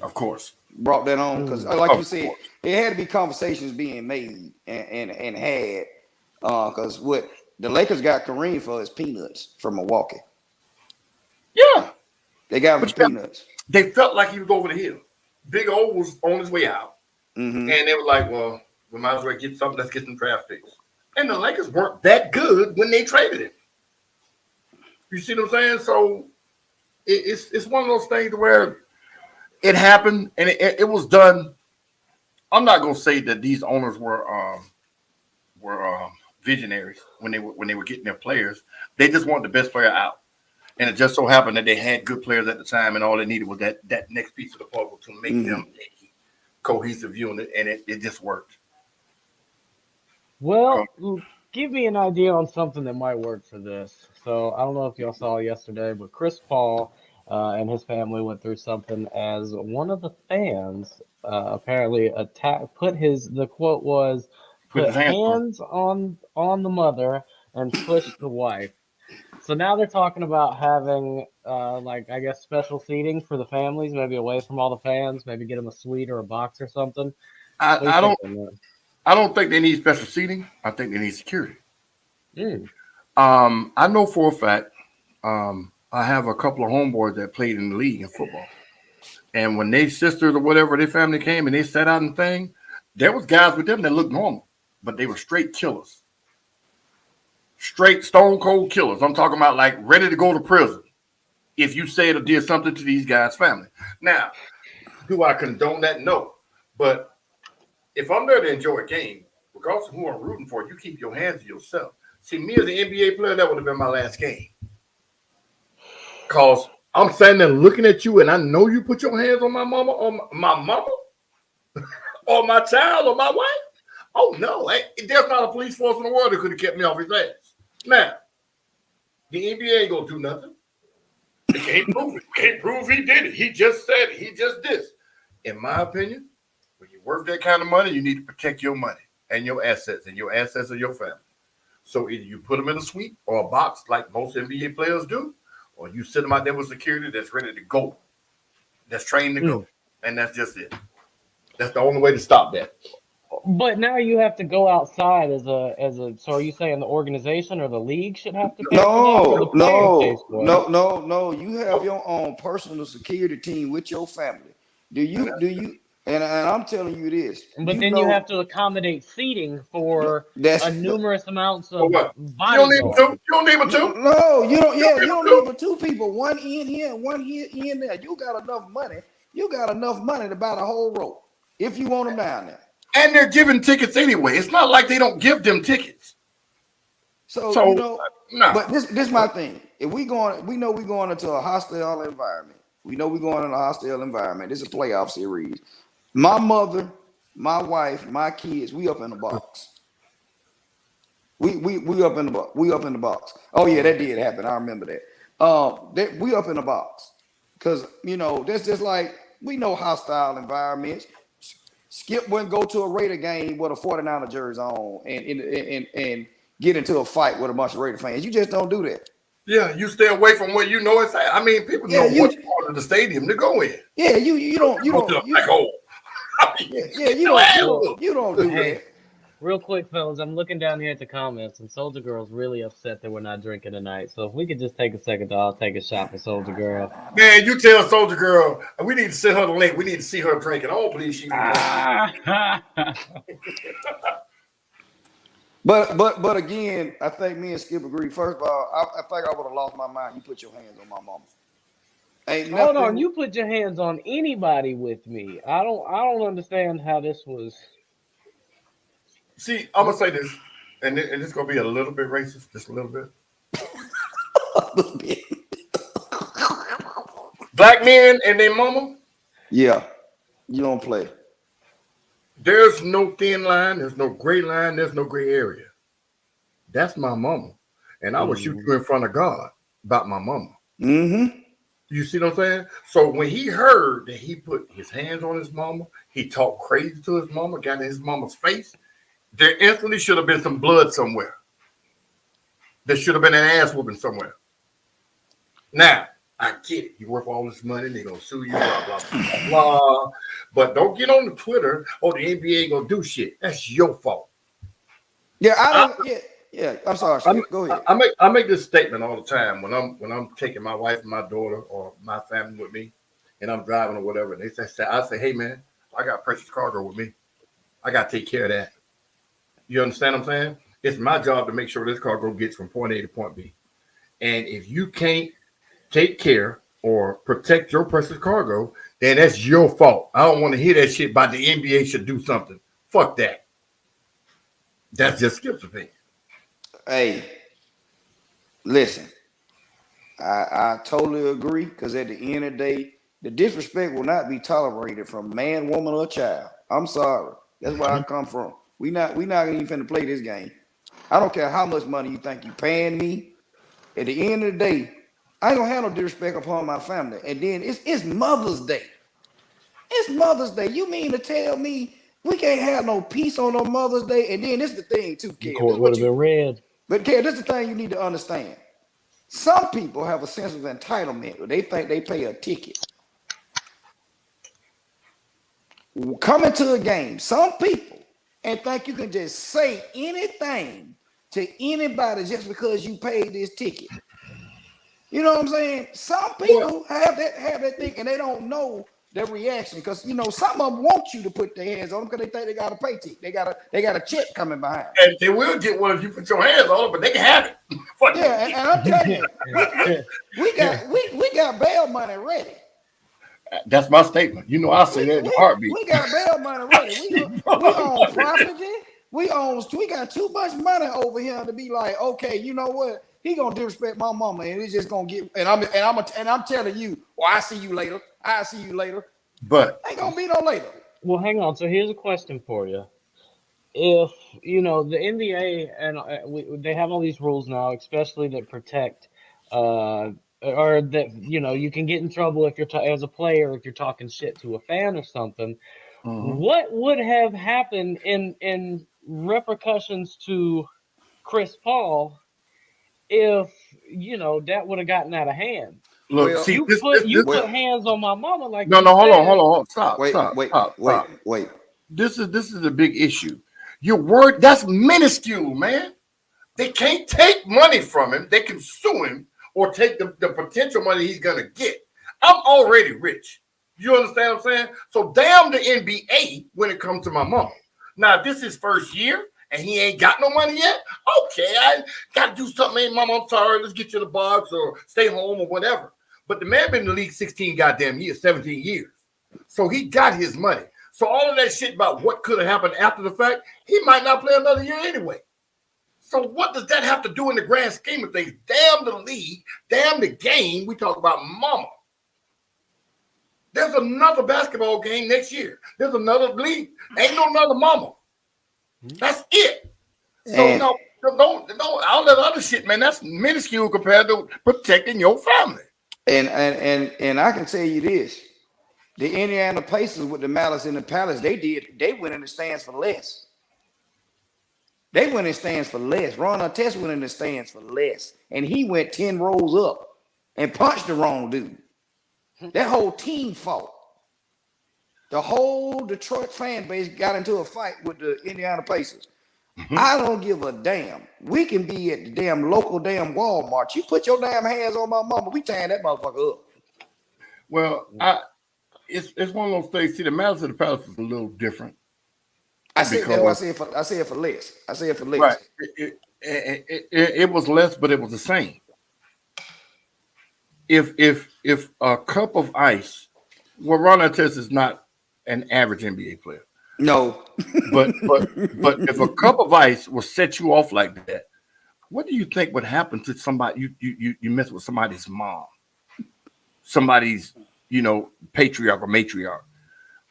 Speaker 2: of course,
Speaker 3: brought that on? Because like you said, it had to be conversations being made and had. Because what the Lakers got Kareem for his peanuts from Milwaukee.
Speaker 2: Yeah,
Speaker 3: they got him for peanuts.
Speaker 2: They felt like he was over the hill. Big O was on his way out, and they were like, "Well, we might as well get something. Let's get some draft picks." And the Lakers weren't that good when they traded him. You see what I'm saying? So it's one of those things where it happened and it was done. I'm not gonna say that these owners were visionaries when they were getting their players. They just wanted the best player out, and it just so happened that they had good players at the time, and all they needed was that next piece of the puzzle to make them a cohesive unit, and it just worked.
Speaker 1: Well, give me an idea on something that might work for this. So I don't know if y'all saw yesterday, but Chris Paul and his family went through something as one of the fans apparently the quote was, put hands on the mother and push the wife. So now they're talking about having I guess special seating for the families, maybe away from all the fans, maybe get them a suite or a box or something.
Speaker 2: I don't think they need special seating. I think they need security. I know for a fact, I have a couple of homeboys that played in the league in football. And when their sisters or whatever, their family came and they sat out and thing, there was guys with them that looked normal, but they were straight killers. Straight stone cold killers. I'm talking about like ready to go to prison if you said or did something to these guys' family. Now, do I condone that? No. But if I'm there to enjoy a game, regardless of who I'm rooting for, you keep your hands to yourself. See, me as an NBA player, that would have been my last game. Because I'm standing there looking at you, and I know you put your hands on my mama, or or my child, or my wife. Oh, no. There's not a police force in the world that could have kept me off his ass. Now, the NBA ain't going to do nothing. They can't prove it. Can't prove he did it. He just said it. He just this. In my opinion, when you're worth that kind of money, you need to protect your money and your assets of your family. So either you put them in a suite or a box like most NBA players do, or you sit them out there with security that's ready to go, that's trained to go. And that's just it. That's the only way to stop that.
Speaker 1: But now you have to go outside as a. So are you saying the organization or the league should have to pay for that?
Speaker 3: No. You have your own personal security team with your family. Do you? And I'm telling you this.
Speaker 1: But then you have to accommodate seating for numerous amounts of
Speaker 2: bodyguards. You don't need but two.
Speaker 3: No, you don't. Yeah, you don't need but two people. One in here and one here in there. You got enough money. You got enough money to buy the whole row if you want them down there.
Speaker 2: And they're giving tickets anyway. It's not like they don't give them tickets.
Speaker 3: So but this my thing. If we know we're going into a hostile environment. We know we're going in a hostile environment. This is a playoff series. My mother, my wife, my kids, we up in the box. We up in the box. We up in the box. Oh yeah, that did happen. I remember that. We up in the box because that's just like we know hostile environments. Skip wouldn't go to a Raider game with a 49er jersey on and get into a fight with a bunch of Raider fans. You just don't do that.
Speaker 2: Yeah, you stay away from where you know it's at. I mean, people know what part of the stadium to go in.
Speaker 3: Yeah, you don't. You don't do that.
Speaker 1: Real quick, fellas, I'm looking down here at the comments, and Soldier Girl's really upset that we're not drinking tonight. So if we could just take a second, I'll take a shot for Soldier Girl.
Speaker 2: Man, you tell Soldier Girl, we need to send her the link. We need to see her drinking. I don't believe she be drinking.
Speaker 3: But again, I think me and Skip agree. First of all, I think I would have lost my mind. You put your hands on my mama. Ain't
Speaker 1: Hold
Speaker 3: nothing.
Speaker 1: on, you put your hands on anybody with me. I don't understand how this was.
Speaker 2: See, I'm gonna say this, and it's gonna be a little bit racist, just a little bit. Black men and their mama.
Speaker 3: Yeah, you don't play.
Speaker 2: There's no thin line. There's no gray line. There's no gray area. That's my mama, and I will shoot you in front of God about my mama.
Speaker 3: Mm-hmm.
Speaker 2: You see what I'm saying? So when he heard that he put his hands on his mama, he talked crazy to his mama, got in his mama's face. There instantly should have been some blood somewhere. There should have been an ass whooping somewhere. Now, I get it. You worth all this money, they're going to sue you, blah, blah, blah, blah. But don't get on the Twitter, oh, the NBA ain't going to do shit. That's your fault.
Speaker 3: Yeah, I don't. Yeah. I'm sorry. Skip. Go ahead.
Speaker 2: I make this statement all the time when I'm taking my wife and my daughter or my family with me, and I'm driving or whatever. And I say, hey man, I got precious cargo with me. I got to take care of that. You understand what I'm saying? It's my job to make sure this cargo gets from point A to point B. And if you can't take care or protect your precious cargo, then that's your fault. I don't want to hear that shit about the NBA should do something. Fuck that. That's just Skip's opinion.
Speaker 3: Hey, listen, I totally agree because at the end of the day, the disrespect will not be tolerated from man, woman, or child. I'm sorry. That's where I come from. We not even finna play this game. I don't care how much money you think you paying me. At the end of the day, I ain't gonna have no disrespect upon my family. And then it's Mother's Day. It's Mother's Day. You mean to tell me we can't have no peace on no Mother's Day? And then this is the thing too,
Speaker 1: The
Speaker 3: Kev.
Speaker 1: court would have been red.
Speaker 3: But Kev, this is the thing you need to understand. Some people have a sense of entitlement. They think they pay a ticket. Coming to a game, some people and think you can just say anything to anybody just because you paid this ticket. You know what I'm saying? Some people have that thing and they don't know their reaction because some of them want you to put their hands on them because they think they got a pay ticket. They got a check coming behind.
Speaker 2: And they will get one if you put your hands on it, but they can have it.
Speaker 3: Yeah, and I'm telling you, we got bail money ready.
Speaker 2: That's my statement. I'll say that in a heartbeat.
Speaker 3: We got bail money ready. We own property. We got too much money over here to be like, okay, you know what? He gonna disrespect my mama, and it's just gonna get. And I'm telling you, I see you later. I see you later.
Speaker 2: But
Speaker 3: ain't gonna be no later.
Speaker 1: Well, hang on. So here's a question for you. If the NBA and they have all these rules now, especially that protect, or that you can get in trouble if you're as a player if you're talking shit to a fan or something. What would have happened in repercussions to Chris Paul if that would have gotten out of hand?
Speaker 2: Look,
Speaker 1: Well,
Speaker 2: see,
Speaker 1: you put hands on my mama like
Speaker 2: no, hold on, stop.
Speaker 3: Wait.
Speaker 2: This is a big issue. Your word, that's minuscule, man. They can't take money from him. They can sue him or take the potential money he's gonna get. I'm already rich. You understand what I'm saying? So damn the NBA when it comes to my mama. Now, this is first year and he ain't got no money yet. Okay, I gotta do something. Hey, mama, I'm sorry. Let's get you the box or stay home or whatever. But the man been in the league 16 goddamn years, 17 years. So he got his money. So all of that shit about what could have happened after the fact, he might not play another year anyway. So what does that have to do in the grand scheme of things? Damn the league, damn the game. We talk about mama. There's another basketball game next year. There's another league. Ain't no another mama. That's it. So don't all that other shit, man. That's minuscule compared to protecting your family.
Speaker 3: And I can tell you this: the Indiana Pacers with the Malice in the Palace, they went in the stands for less. They went in stands for less. Ron Artest went in the stands for less, and he went 10 rows up and punched the wrong dude. That whole team fought. The whole Detroit fan base got into a fight with the Indiana Pacers. I don't give a damn. We can be at the damn local damn Walmart. You put your damn hands on my mama, we tearing that motherfucker up.
Speaker 2: Well, it's one of those things. See, the Malice of the Palace is a little different.
Speaker 3: I said that's why I said for less. I said for less.
Speaker 2: Right. It was less, but it was the same. If a cup of ice, well, Ron Artest is not an average NBA player.
Speaker 3: No.
Speaker 2: but if a cup of ice will set you off like that, what do you think would happen to somebody? You mess with somebody's mom, somebody's patriarch or matriarch.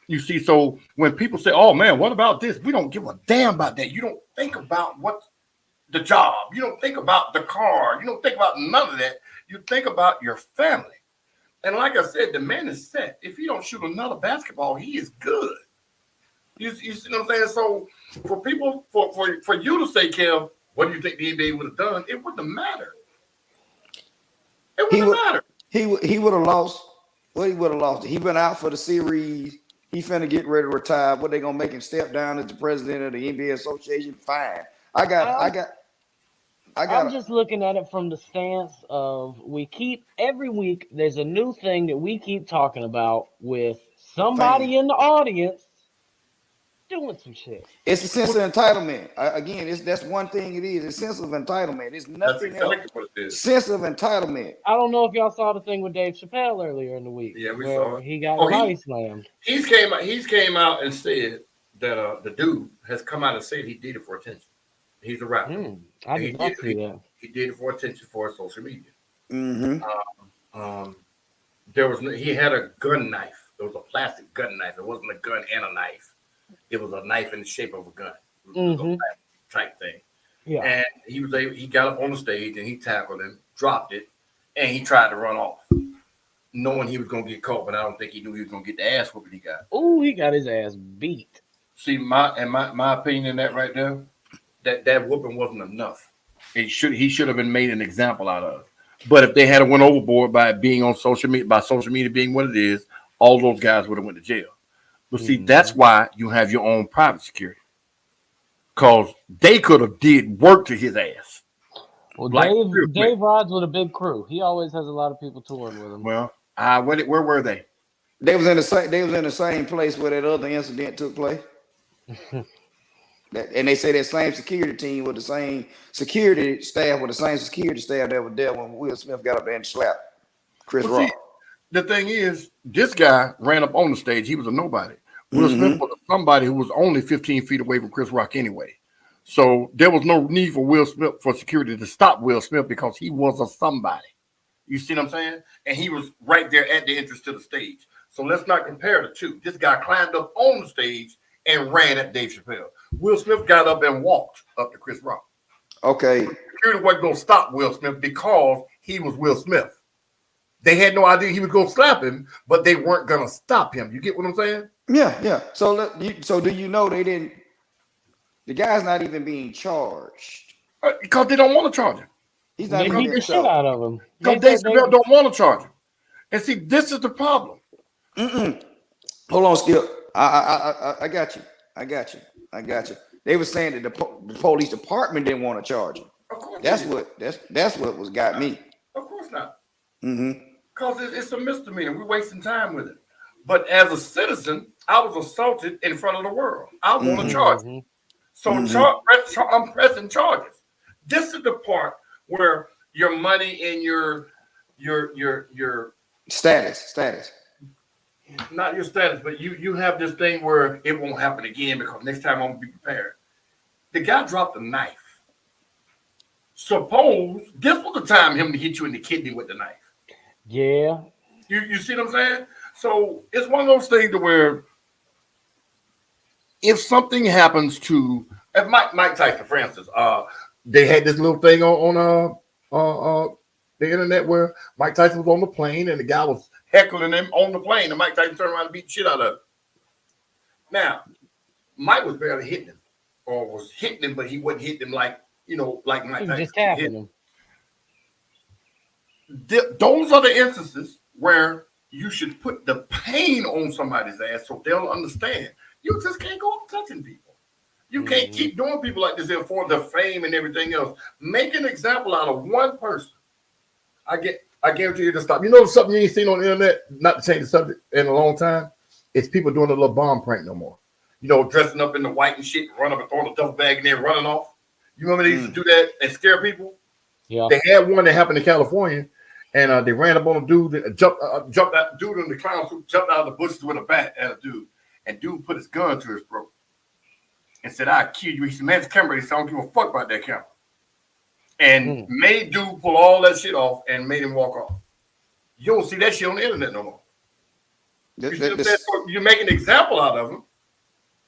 Speaker 2: You see, so when people say, "Oh man, what about this?" We don't give a damn about that. You don't think about what the job. You don't think about the car. You don't think about none of that. You think about your family. And like I said, the man is set. If he don't shoot another basketball, he is good. You see what I'm saying? So for people, for you to say, Kev, what do you think the NBA would have done? It wouldn't have mattered. It wouldn't have mattered.
Speaker 3: He would have lost. What he would have lost? He been out for the series. He finna get ready to retire. What they gonna make him step down as the president of the NBA Association? Fine.
Speaker 1: I'm just looking at it from the stance of every week there's a new thing that we keep talking about with somebody in the audience doing some shit.
Speaker 3: It's a sense of entitlement. That's one thing it is. It's a sense of entitlement. It's nothing else.
Speaker 2: What it is.
Speaker 3: Sense of entitlement.
Speaker 1: I don't know if y'all saw the thing with Dave Chappelle earlier in the week.
Speaker 2: Yeah, we saw it.
Speaker 1: He got body slammed.
Speaker 2: He's came out and said that the dude has come out and said he did it for attention. He's a rapper.
Speaker 1: I did not see that.
Speaker 2: He did it for attention for social media.
Speaker 3: Mm-hmm.
Speaker 2: He had a gun knife. It was a plastic gun knife. It wasn't a gun and a knife. It was a knife in the shape of a gun. It was a type thing.
Speaker 1: Yeah.
Speaker 2: And he got up on the stage and he tackled him, dropped it, and he tried to run off, knowing he was gonna get caught. But I don't think he knew he was gonna get the ass whooping he got.
Speaker 1: Oh, he got his ass beat.
Speaker 2: See, my opinion in that right there, that whooping wasn't enough. He should have been made an example out of. But if they had went overboard by being on social media being what it is, all those guys would have went to jail. But see, that's why you have your own private security, because they could have did work to his ass.
Speaker 1: Well, Dave rides with a big crew. He always has a lot of people touring with him.
Speaker 2: Well, where were they?
Speaker 3: They was in the same place where that other incident took place. And they say that same security team with the same security staff that was there when Will Smith got up there and slapped Chris Rock.
Speaker 2: See, the thing is, this guy ran up on the stage. He was a nobody. Will Smith was somebody who was only 15 feet away from Chris Rock anyway. So there was no need for security to stop Will Smith because he was a somebody. You see what I'm saying? And he was right there at the entrance to the stage. So let's not compare the two. This guy climbed up on the stage and ran at Dave Chappelle. Will Smith got up and walked up to Chris Rock.
Speaker 3: Okay.
Speaker 2: Security wasn't going to stop Will Smith because he was Will Smith. They had no idea he was going to slap him, but they weren't going to stop him. You get what I'm saying?
Speaker 3: Yeah. So do you know they didn't? The guy's not even being charged
Speaker 2: because they don't want to charge him.
Speaker 3: He's not
Speaker 1: beat the shit out of him.
Speaker 2: Because Dave Chappelle don't want to charge him. And see, this is the problem.
Speaker 3: Hold on, Skip. I got you. They were saying that the police department didn't want to charge him.
Speaker 2: Of course,
Speaker 3: that's what was got me.
Speaker 2: Of course not.
Speaker 3: Because
Speaker 2: it's a misdemeanor. We're wasting time with it. But as a citizen, I was assaulted in front of the world. I want to charge you. So I'm pressing charges. This is the part where your money and your
Speaker 3: status.
Speaker 2: Not your status, but you have this thing where it won't happen again because next time I'm gonna be prepared. The guy dropped a knife. Suppose this was the time him to hit you in the kidney with the knife.
Speaker 1: Yeah.
Speaker 2: You see what I'm saying? So it's one of those things to where if something happens to Mike Tyson, for instance, they had this little thing on the internet where Mike Tyson was on the plane and the guy was heckling him on the plane, and Mike Tyson turned around and beat the shit out of him. Now, Mike was barely hitting him, or was hitting him, but he wasn't hitting him like Mike Tyson.
Speaker 1: Just tapping him.
Speaker 2: Those are the instances where you should put the pain on somebody's ass so they'll understand. You just can't go up touching people. You can't keep doing people like this for the fame and everything else. Make an example out of one person. I guarantee you to stop. You know something you ain't seen on the internet, not to change the subject in a long time? It's people doing a little bomb prank no more. You know, dressing up in the white and shit, run up and throwing a duffel bag in there, running off. You remember they used to do that and scare people?
Speaker 1: Yeah.
Speaker 2: They had one that happened in California, and they ran up on a dude that jumped that dude in the clown suit, jumped out of the bushes with a bat at a dude, and dude put his gun to his throat and said, "I kill you." He said, "Man, it's camera." He said, "I don't give a fuck about that camera." And made dude pull all that shit off and made him walk off. You don't see that shit on the internet no more. You make an example out of him.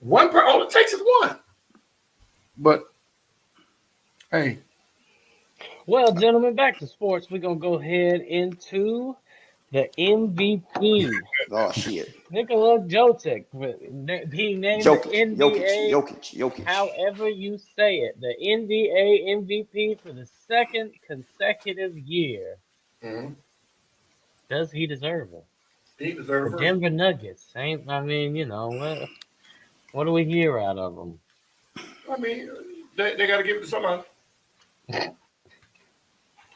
Speaker 2: All it takes is one. But hey.
Speaker 1: Well, gentlemen, back to sports. We're gonna go ahead into the MVP.
Speaker 3: Oh shit.
Speaker 1: Nikola Jokic being named the NBA.
Speaker 3: Jokic.
Speaker 1: However you say it, the NBA MVP for the second consecutive year.
Speaker 2: Mm-hmm.
Speaker 1: Does he deserve it?
Speaker 2: He deserves it.
Speaker 1: Denver Nuggets. I mean, you know, what do we hear out of them?
Speaker 2: I mean, they got to give it to somebody.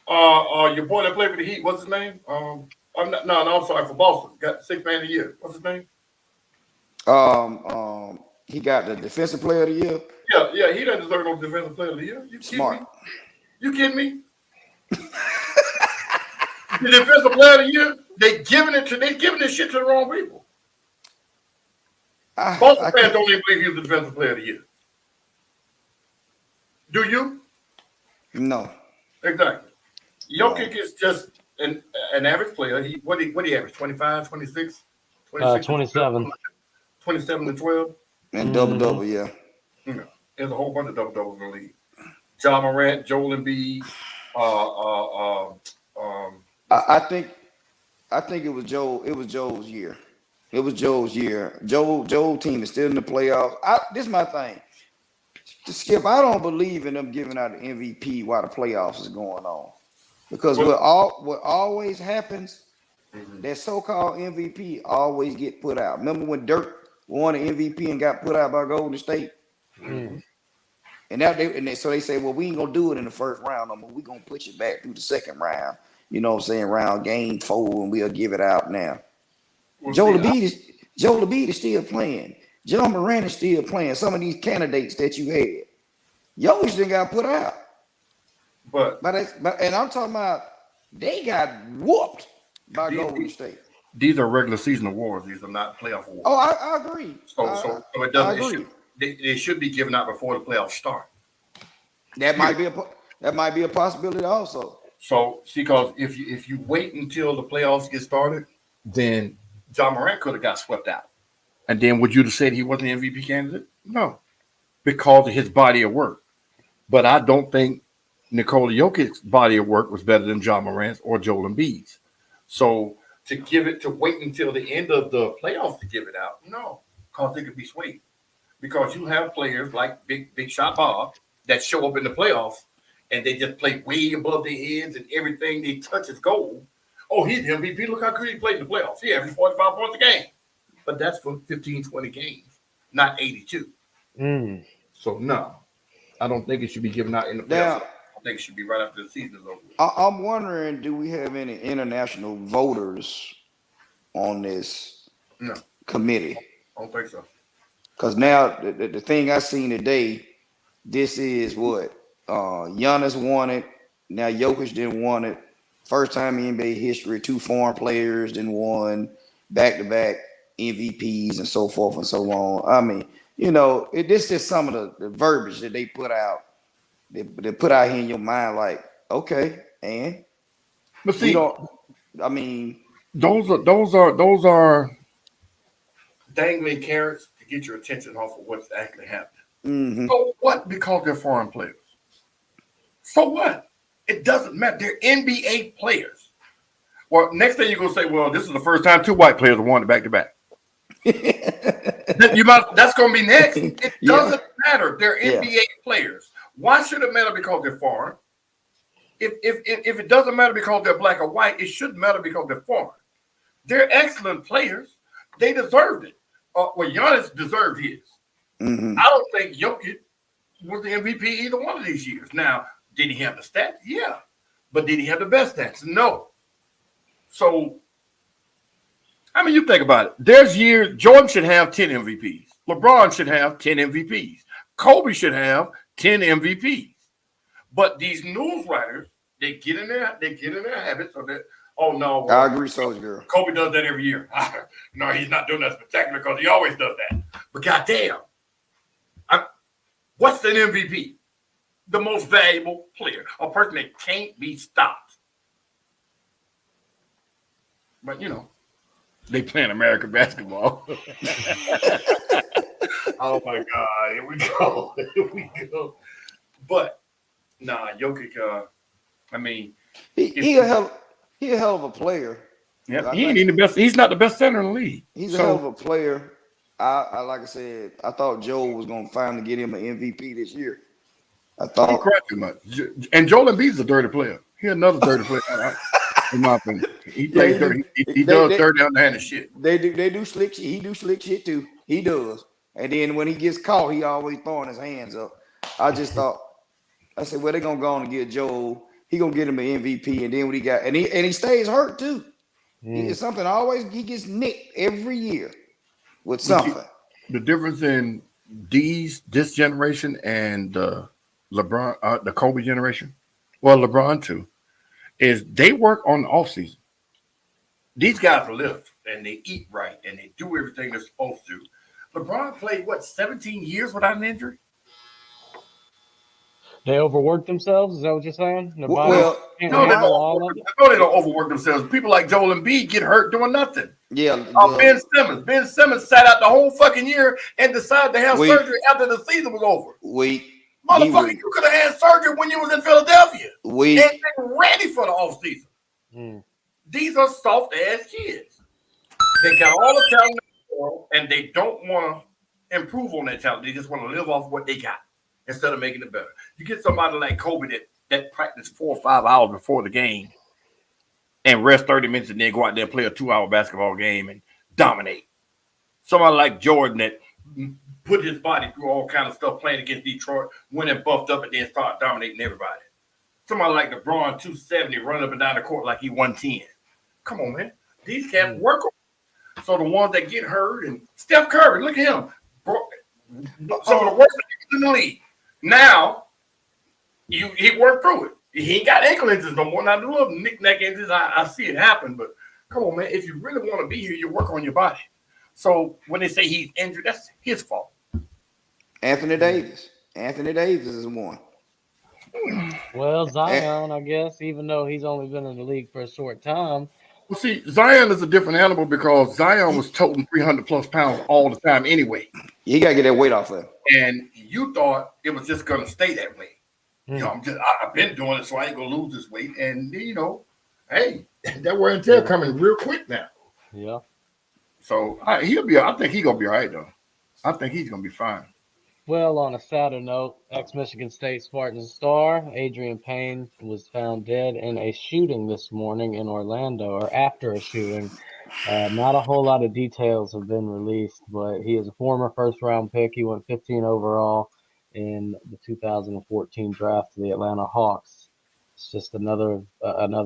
Speaker 2: Your boy that played for the Heat, what's his name? I'm sorry, for Boston. Got 6th man of the year. What's his name?
Speaker 3: He got the defensive player of the year.
Speaker 2: Yeah, he doesn't deserve no defensive player of the year. You
Speaker 3: Smart.
Speaker 2: You kidding me? The defensive player of the year, they giving this shit to the wrong people. Boston fans don't even believe he was the defensive player of the year. Do you?
Speaker 3: No.
Speaker 2: Exactly. Jokic is just an average player. What he average? 25, 26?
Speaker 1: 27.
Speaker 2: 27 and 12.
Speaker 3: And double, yeah.
Speaker 2: There's a whole bunch of double-doubles in the league. Ja Morant, Joel Embiid,
Speaker 3: I think it was Joe. It was Joe's year. It was Joe's year. Joe's team is still in the playoffs. This is my thing. Skip, I don't believe in them giving out the MVP while the playoffs is going on, because what always happens, that so-called MVP always get put out. Remember when Dirk won the MVP and got put out by Golden State?
Speaker 2: Mm-hmm.
Speaker 3: And so they say, well, we ain't gonna do it in the first round no more. We're gonna push it back through the second round. You know what I'm saying? Round game 4, and we'll give it out now. Joel Embiid is still playing. John Moran is still playing. Some of these candidates that you had, Jokic didn't got put out. But I'm talking about they got whooped by Golden State.
Speaker 2: These are regular season awards. These are not playoff awards.
Speaker 3: Oh, I agree.
Speaker 2: So it doesn't. They should be given out before the playoffs start.
Speaker 3: That might be a possibility also.
Speaker 2: So see, because if you wait until the playoffs get started, then John Morant could have got swept out. And then would you have said he wasn't the MVP candidate? No, because of his body of work. But I don't think Nikola Jokic's body of work was better than John Morant's or Joel Embiid's. So to wait until the end of the playoffs to give it out, no, because it could be swayed. Because you have players like Big Shot Bob that show up in the playoffs and they just play way above their heads and everything they touch is gold. Oh, he's the MVP. Look how good he played in the playoffs. He averaged 45 points a game. But that's for 15, 20 games, not 82. So, no, I don't think it should be given out in the playoffs. I think it should be right after the season is over.
Speaker 3: I'm wondering, do we have any international voters on this committee?
Speaker 2: I don't think so.
Speaker 3: Because now the thing I seen today, this is what Giannis won it. Now Jokic didn't want it. First time in NBA history, 2 foreign players didn't won back-to-back MVPs and so forth and so on. I mean, you know, this is some of the verbiage that they put out. They put out here in your mind, like, okay, and
Speaker 2: but see,
Speaker 3: I mean,
Speaker 2: those are dangling carrots to get your attention off of what's actually happening. So what? Because they're foreign players. So what? It doesn't matter. They're NBA players. Well, next thing you're gonna say, well, this is the first time 2 white players have won it back to back. That's gonna be next. It doesn't matter. They're NBA players. Why should it matter because they're foreign? If it doesn't matter because they're black or white, it shouldn't matter because they're foreign. They're excellent players. They deserved it. Well, Giannis deserved his.
Speaker 3: Mm-hmm.
Speaker 2: I don't think Jokic was the MVP either one of these years. Now, did he have the stats? Yeah. But did he have the best stats? No. So, I mean, you think about it. There's years Jordan should have 10 MVPs. LeBron should have 10 MVPs. Kobe should have 10 MVPs. But these news writers, they get in their habits of that. Oh no,
Speaker 3: I
Speaker 2: well,
Speaker 3: agree, Soldier Girl.
Speaker 2: Kobe does that every year. No, he's not doing that spectacular because he always does that. But goddamn, what's an MVP? The most valuable player, a person that can't be stopped. But they playing American basketball. Oh my God, here we go. Here we go. But nah, Jokic, I mean,
Speaker 3: He a hell of a player.
Speaker 2: yeah,
Speaker 3: I
Speaker 2: he ain't
Speaker 3: think
Speaker 2: even the best. He's not the best center in the league.
Speaker 3: he's a hell of
Speaker 2: So
Speaker 3: a player. I like I said, I thought Joe was gonna finally get him an MVP this year. I
Speaker 2: he
Speaker 3: thought
Speaker 2: cried too much. And Joel Embiid's a dirty player. He another dirty player. In my opinion, he plays
Speaker 3: they
Speaker 2: dirty.
Speaker 3: do
Speaker 2: He does
Speaker 3: they,
Speaker 2: dirty underhanded shit.
Speaker 3: they do slick shit. He do slick shit too. He does. And then when he gets caught, he always throwing his hands up. I just thought I said, well, they're gonna go on and get Joe. He gonna get him an MVP, and then what he got, and he stays hurt too. He is something always he gets nicked every year with
Speaker 2: But see,
Speaker 3: something.
Speaker 2: the difference in this generation and LeBron, the Kobe generation, well, LeBron too, is they work on the offseason. These guys live and they eat right and they do everything they're supposed to. LeBron played 17 years without an injury?
Speaker 1: They overwork themselves. Is that what you're saying? Their bodies
Speaker 3: Well,
Speaker 1: can't
Speaker 2: No, they don't
Speaker 1: handle
Speaker 3: LeBron,
Speaker 1: all of
Speaker 2: overwork.
Speaker 1: it.
Speaker 2: No, they don't overwork themselves. People like Joel Embiid get hurt doing nothing.
Speaker 3: yeah,
Speaker 2: Ben Simmons. Ben Simmons sat out the whole fucking year and decided to have
Speaker 3: we
Speaker 2: surgery after the season was over.
Speaker 3: we he
Speaker 2: Motherfucker,
Speaker 3: was
Speaker 2: you could have had surgery when you was in Philadelphia
Speaker 3: we
Speaker 2: and been ready for the offseason.
Speaker 1: Mm.
Speaker 2: These are soft ass kids. They got all the talent in the world and they don't want to improve on that talent. They just want to live off what they got instead of making it better. You get somebody like Kobe that practiced 4 or 5 hours before the game and rest 30 minutes and then go out there and play a 2-hour basketball game and dominate. Somebody like Jordan that put his body through all kind of stuff playing against Detroit, went and buffed up and then started dominating everybody. Somebody like LeBron, 270, running up and down the court like he 110. Come on, man. These cats work on. So the ones that get hurt and Steph Curry, look at him. Some of the worst in the league. Now, he worked through it. He ain't got ankle injuries no more. Now, the little knick-knack injuries, I see it happen, but come on, man. If you really want to be here, you work on your body. So when they say he's injured, that's his fault.
Speaker 3: Anthony Davis. Anthony Davis is one.
Speaker 1: Well, Zion, I guess, even though he's only been in the league for a short time.
Speaker 2: Well, see, Zion is a different animal because Zion was toting 300 plus pounds all the time anyway.
Speaker 3: You gotta get that weight off of him.
Speaker 2: And you thought it was just going to stay that way. I've been doing it, so I ain't going to lose this weight. And, hey, that wear and tear coming real quick now.
Speaker 1: Yeah.
Speaker 2: So I think he's going to be all right, though. I think he's going to be fine.
Speaker 1: Well, on a sadder note, ex-Michigan State Spartans star Adrian Payne was found dead in a shooting this morning in Orlando, or after a shooting. Not a whole lot of details have been released, but he is a former first-round pick. He went 15 overall in the 2014 draft to the Atlanta Hawks. It's just another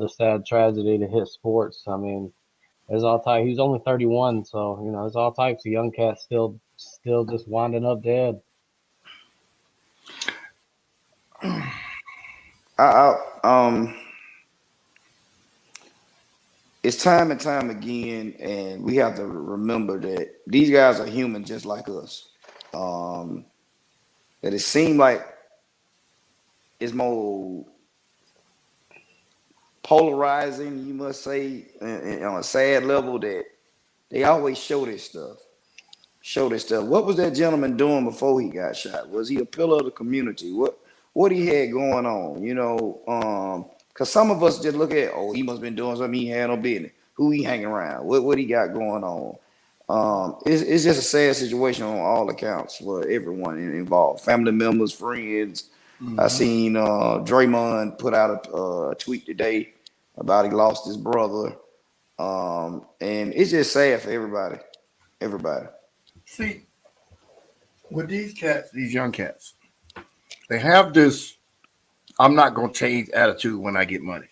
Speaker 1: sad tragedy to hit sports. I mean, there's all types. He was only 31, so there's all types of young cats still just winding up dead.
Speaker 3: It's time and time again, and we have to remember that these guys are human just like us. That it seemed like it's more polarizing, you must say, on a sad level, that they always show this stuff. What was that gentleman doing before he got shot? Was he a pillar of the community? What he had going on? Because some of us just look at, he must have been doing something he had no business. Who he hanging around? What he got going on? It's just a sad situation on all accounts for everyone involved, family members, friends. Mm-hmm. I seen Draymond put out a tweet today about he lost his brother, and it's just sad for everybody.
Speaker 2: See, with these cats, these young cats, they have this I'm not going to change attitude when I get money.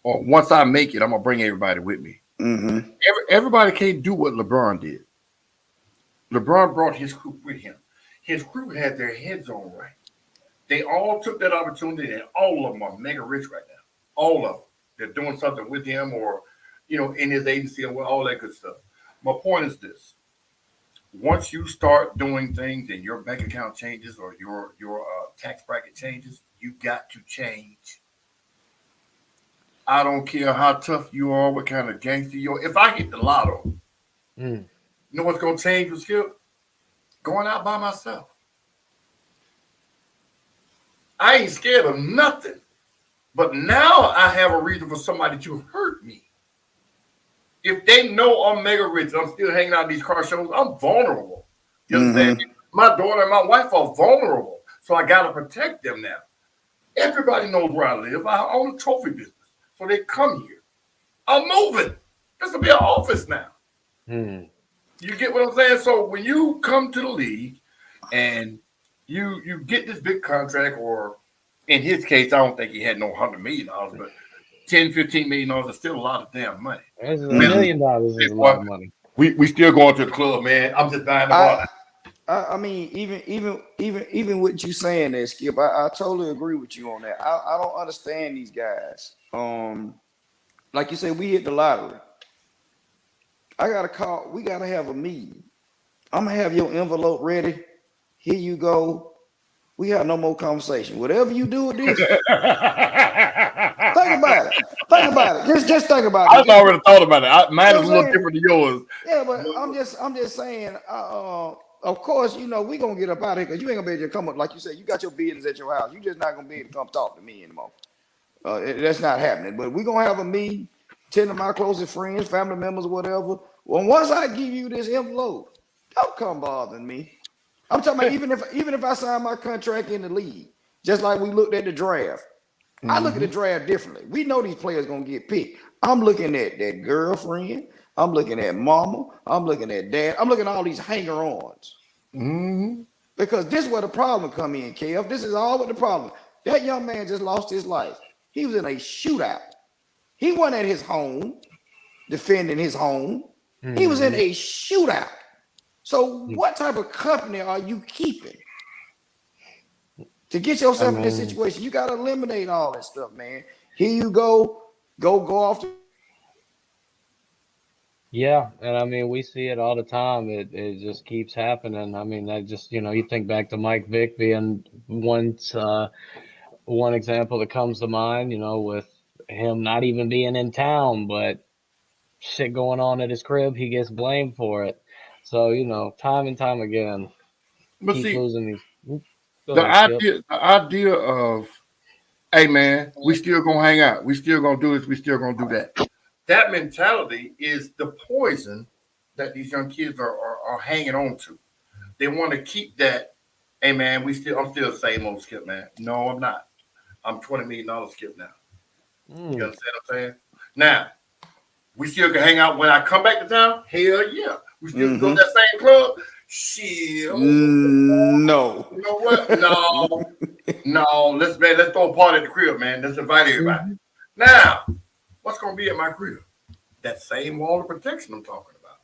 Speaker 2: Or once I make it, I'm going to bring everybody with me.
Speaker 3: Mm-hmm.
Speaker 2: Everybody can't do what LeBron did. LeBron brought his crew with him. His crew had their heads on right. They all took that opportunity, and all of them are mega rich right now. All of them. They're doing something with him or, in his agency and all that good stuff. My point is this. Once you start doing things and your bank account changes or your tax bracket changes, you got to change. I don't care how tough you are, what kind of gangster you are. If I hit the lotto, you know what's going to change with Skip? Going out by myself. I ain't scared of nothing. But now I have a reason for somebody to hurt me. If they know I'm mega rich, I'm still hanging out at these car shows, I'm vulnerable. You understand? My daughter and my wife are vulnerable. So I got to protect them now. Everybody knows where I live. I own a trophy business. So they come here. I'm moving. This will be an office now. You get what I'm saying? So when you come to the league and you get this big contract, or in his case, I don't think he had no $100 million, but $10, $15 million is still a lot of damn money.
Speaker 1: $1 million is a lot of money.
Speaker 2: We still going to the club, man. I'm just buying the ball.
Speaker 3: I mean, even with you saying that, Skip, I totally agree with you on that. I don't understand these guys. Like you said, we hit the lottery. I got to call. We got to have a meeting. I'm gonna have your envelope ready. Here you go. We have no more conversation. Whatever you do with this, think about it. Think about it. Just think about it.
Speaker 2: I've already thought about it. Mine is a little different than yours.
Speaker 3: Yeah, but I'm just saying. Of course, we gonna get up out of here because you ain't gonna be able to come up. Like you said, you got your business at your house. You just not gonna be able to come talk to me anymore. That's not happening. But we're gonna have a meeting. 10 of my closest friends, family members, whatever. Well, once I give you this envelope, don't come bothering me. I'm talking about even if I sign my contract in the league, just like we looked at the draft. I look at the draft differently. We know these players gonna get picked. I'm looking at that girlfriend. I'm looking at mama. I'm looking at dad. I'm looking at all these hanger-ons. Because this is where the problem come in, Kev. This is all what the problem. That young man just lost his life. He was in a shootout. He wasn't at his home, defending his home. He was in a shootout. So what type of company are you keeping to get yourself in this situation? You got to eliminate all that stuff, man. Here you go off.
Speaker 1: Yeah, and I mean, we see it all the time. It just keeps happening. I mean, that just, you think back to Mike Vick being one example that comes to mind, with him not even being in town, but shit going on at his crib, he gets blamed for it. So, time and time again,
Speaker 2: but
Speaker 1: keep
Speaker 2: see,
Speaker 1: losing these.
Speaker 2: the idea of, hey man, we still gonna hang out, we still gonna do this, we still gonna do that. That mentality is the poison that these young kids are hanging on to. They want to keep that. Hey man, I'm still the same old Skip, man. No, I'm not. I'm $20 million Skip now. You understand what I'm saying? Now, we still can hang out when I come back to town. Hell yeah, we still can go to that same club. Shit.
Speaker 3: No.
Speaker 2: You know what? No. Let's throw a party at the crib, man. Let's invite everybody. Now, what's gonna be at my crib? That same wall of protection I'm talking about.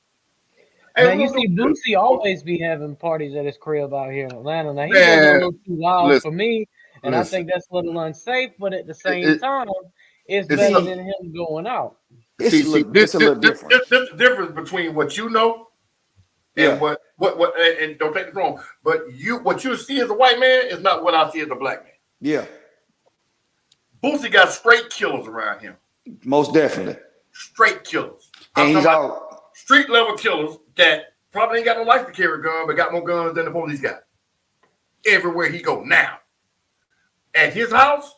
Speaker 1: Now you see Boosie always be having parties at his crib out here in Atlanta. Now he's a little too wild for me, and I think that's a little unsafe. But at the same time, it's better than him going out.
Speaker 2: It's a little different. There's a difference between what you know and what and don't take it wrong, but what you see as a white man is not what I see as a black man.
Speaker 3: Yeah.
Speaker 2: Boosie got straight killers around him.
Speaker 3: Most definitely.
Speaker 2: Straight killers.
Speaker 3: And he's out.
Speaker 2: Street level killers that probably ain't got no life to carry a gun, but got more guns than the police got. Everywhere he go now. At his house,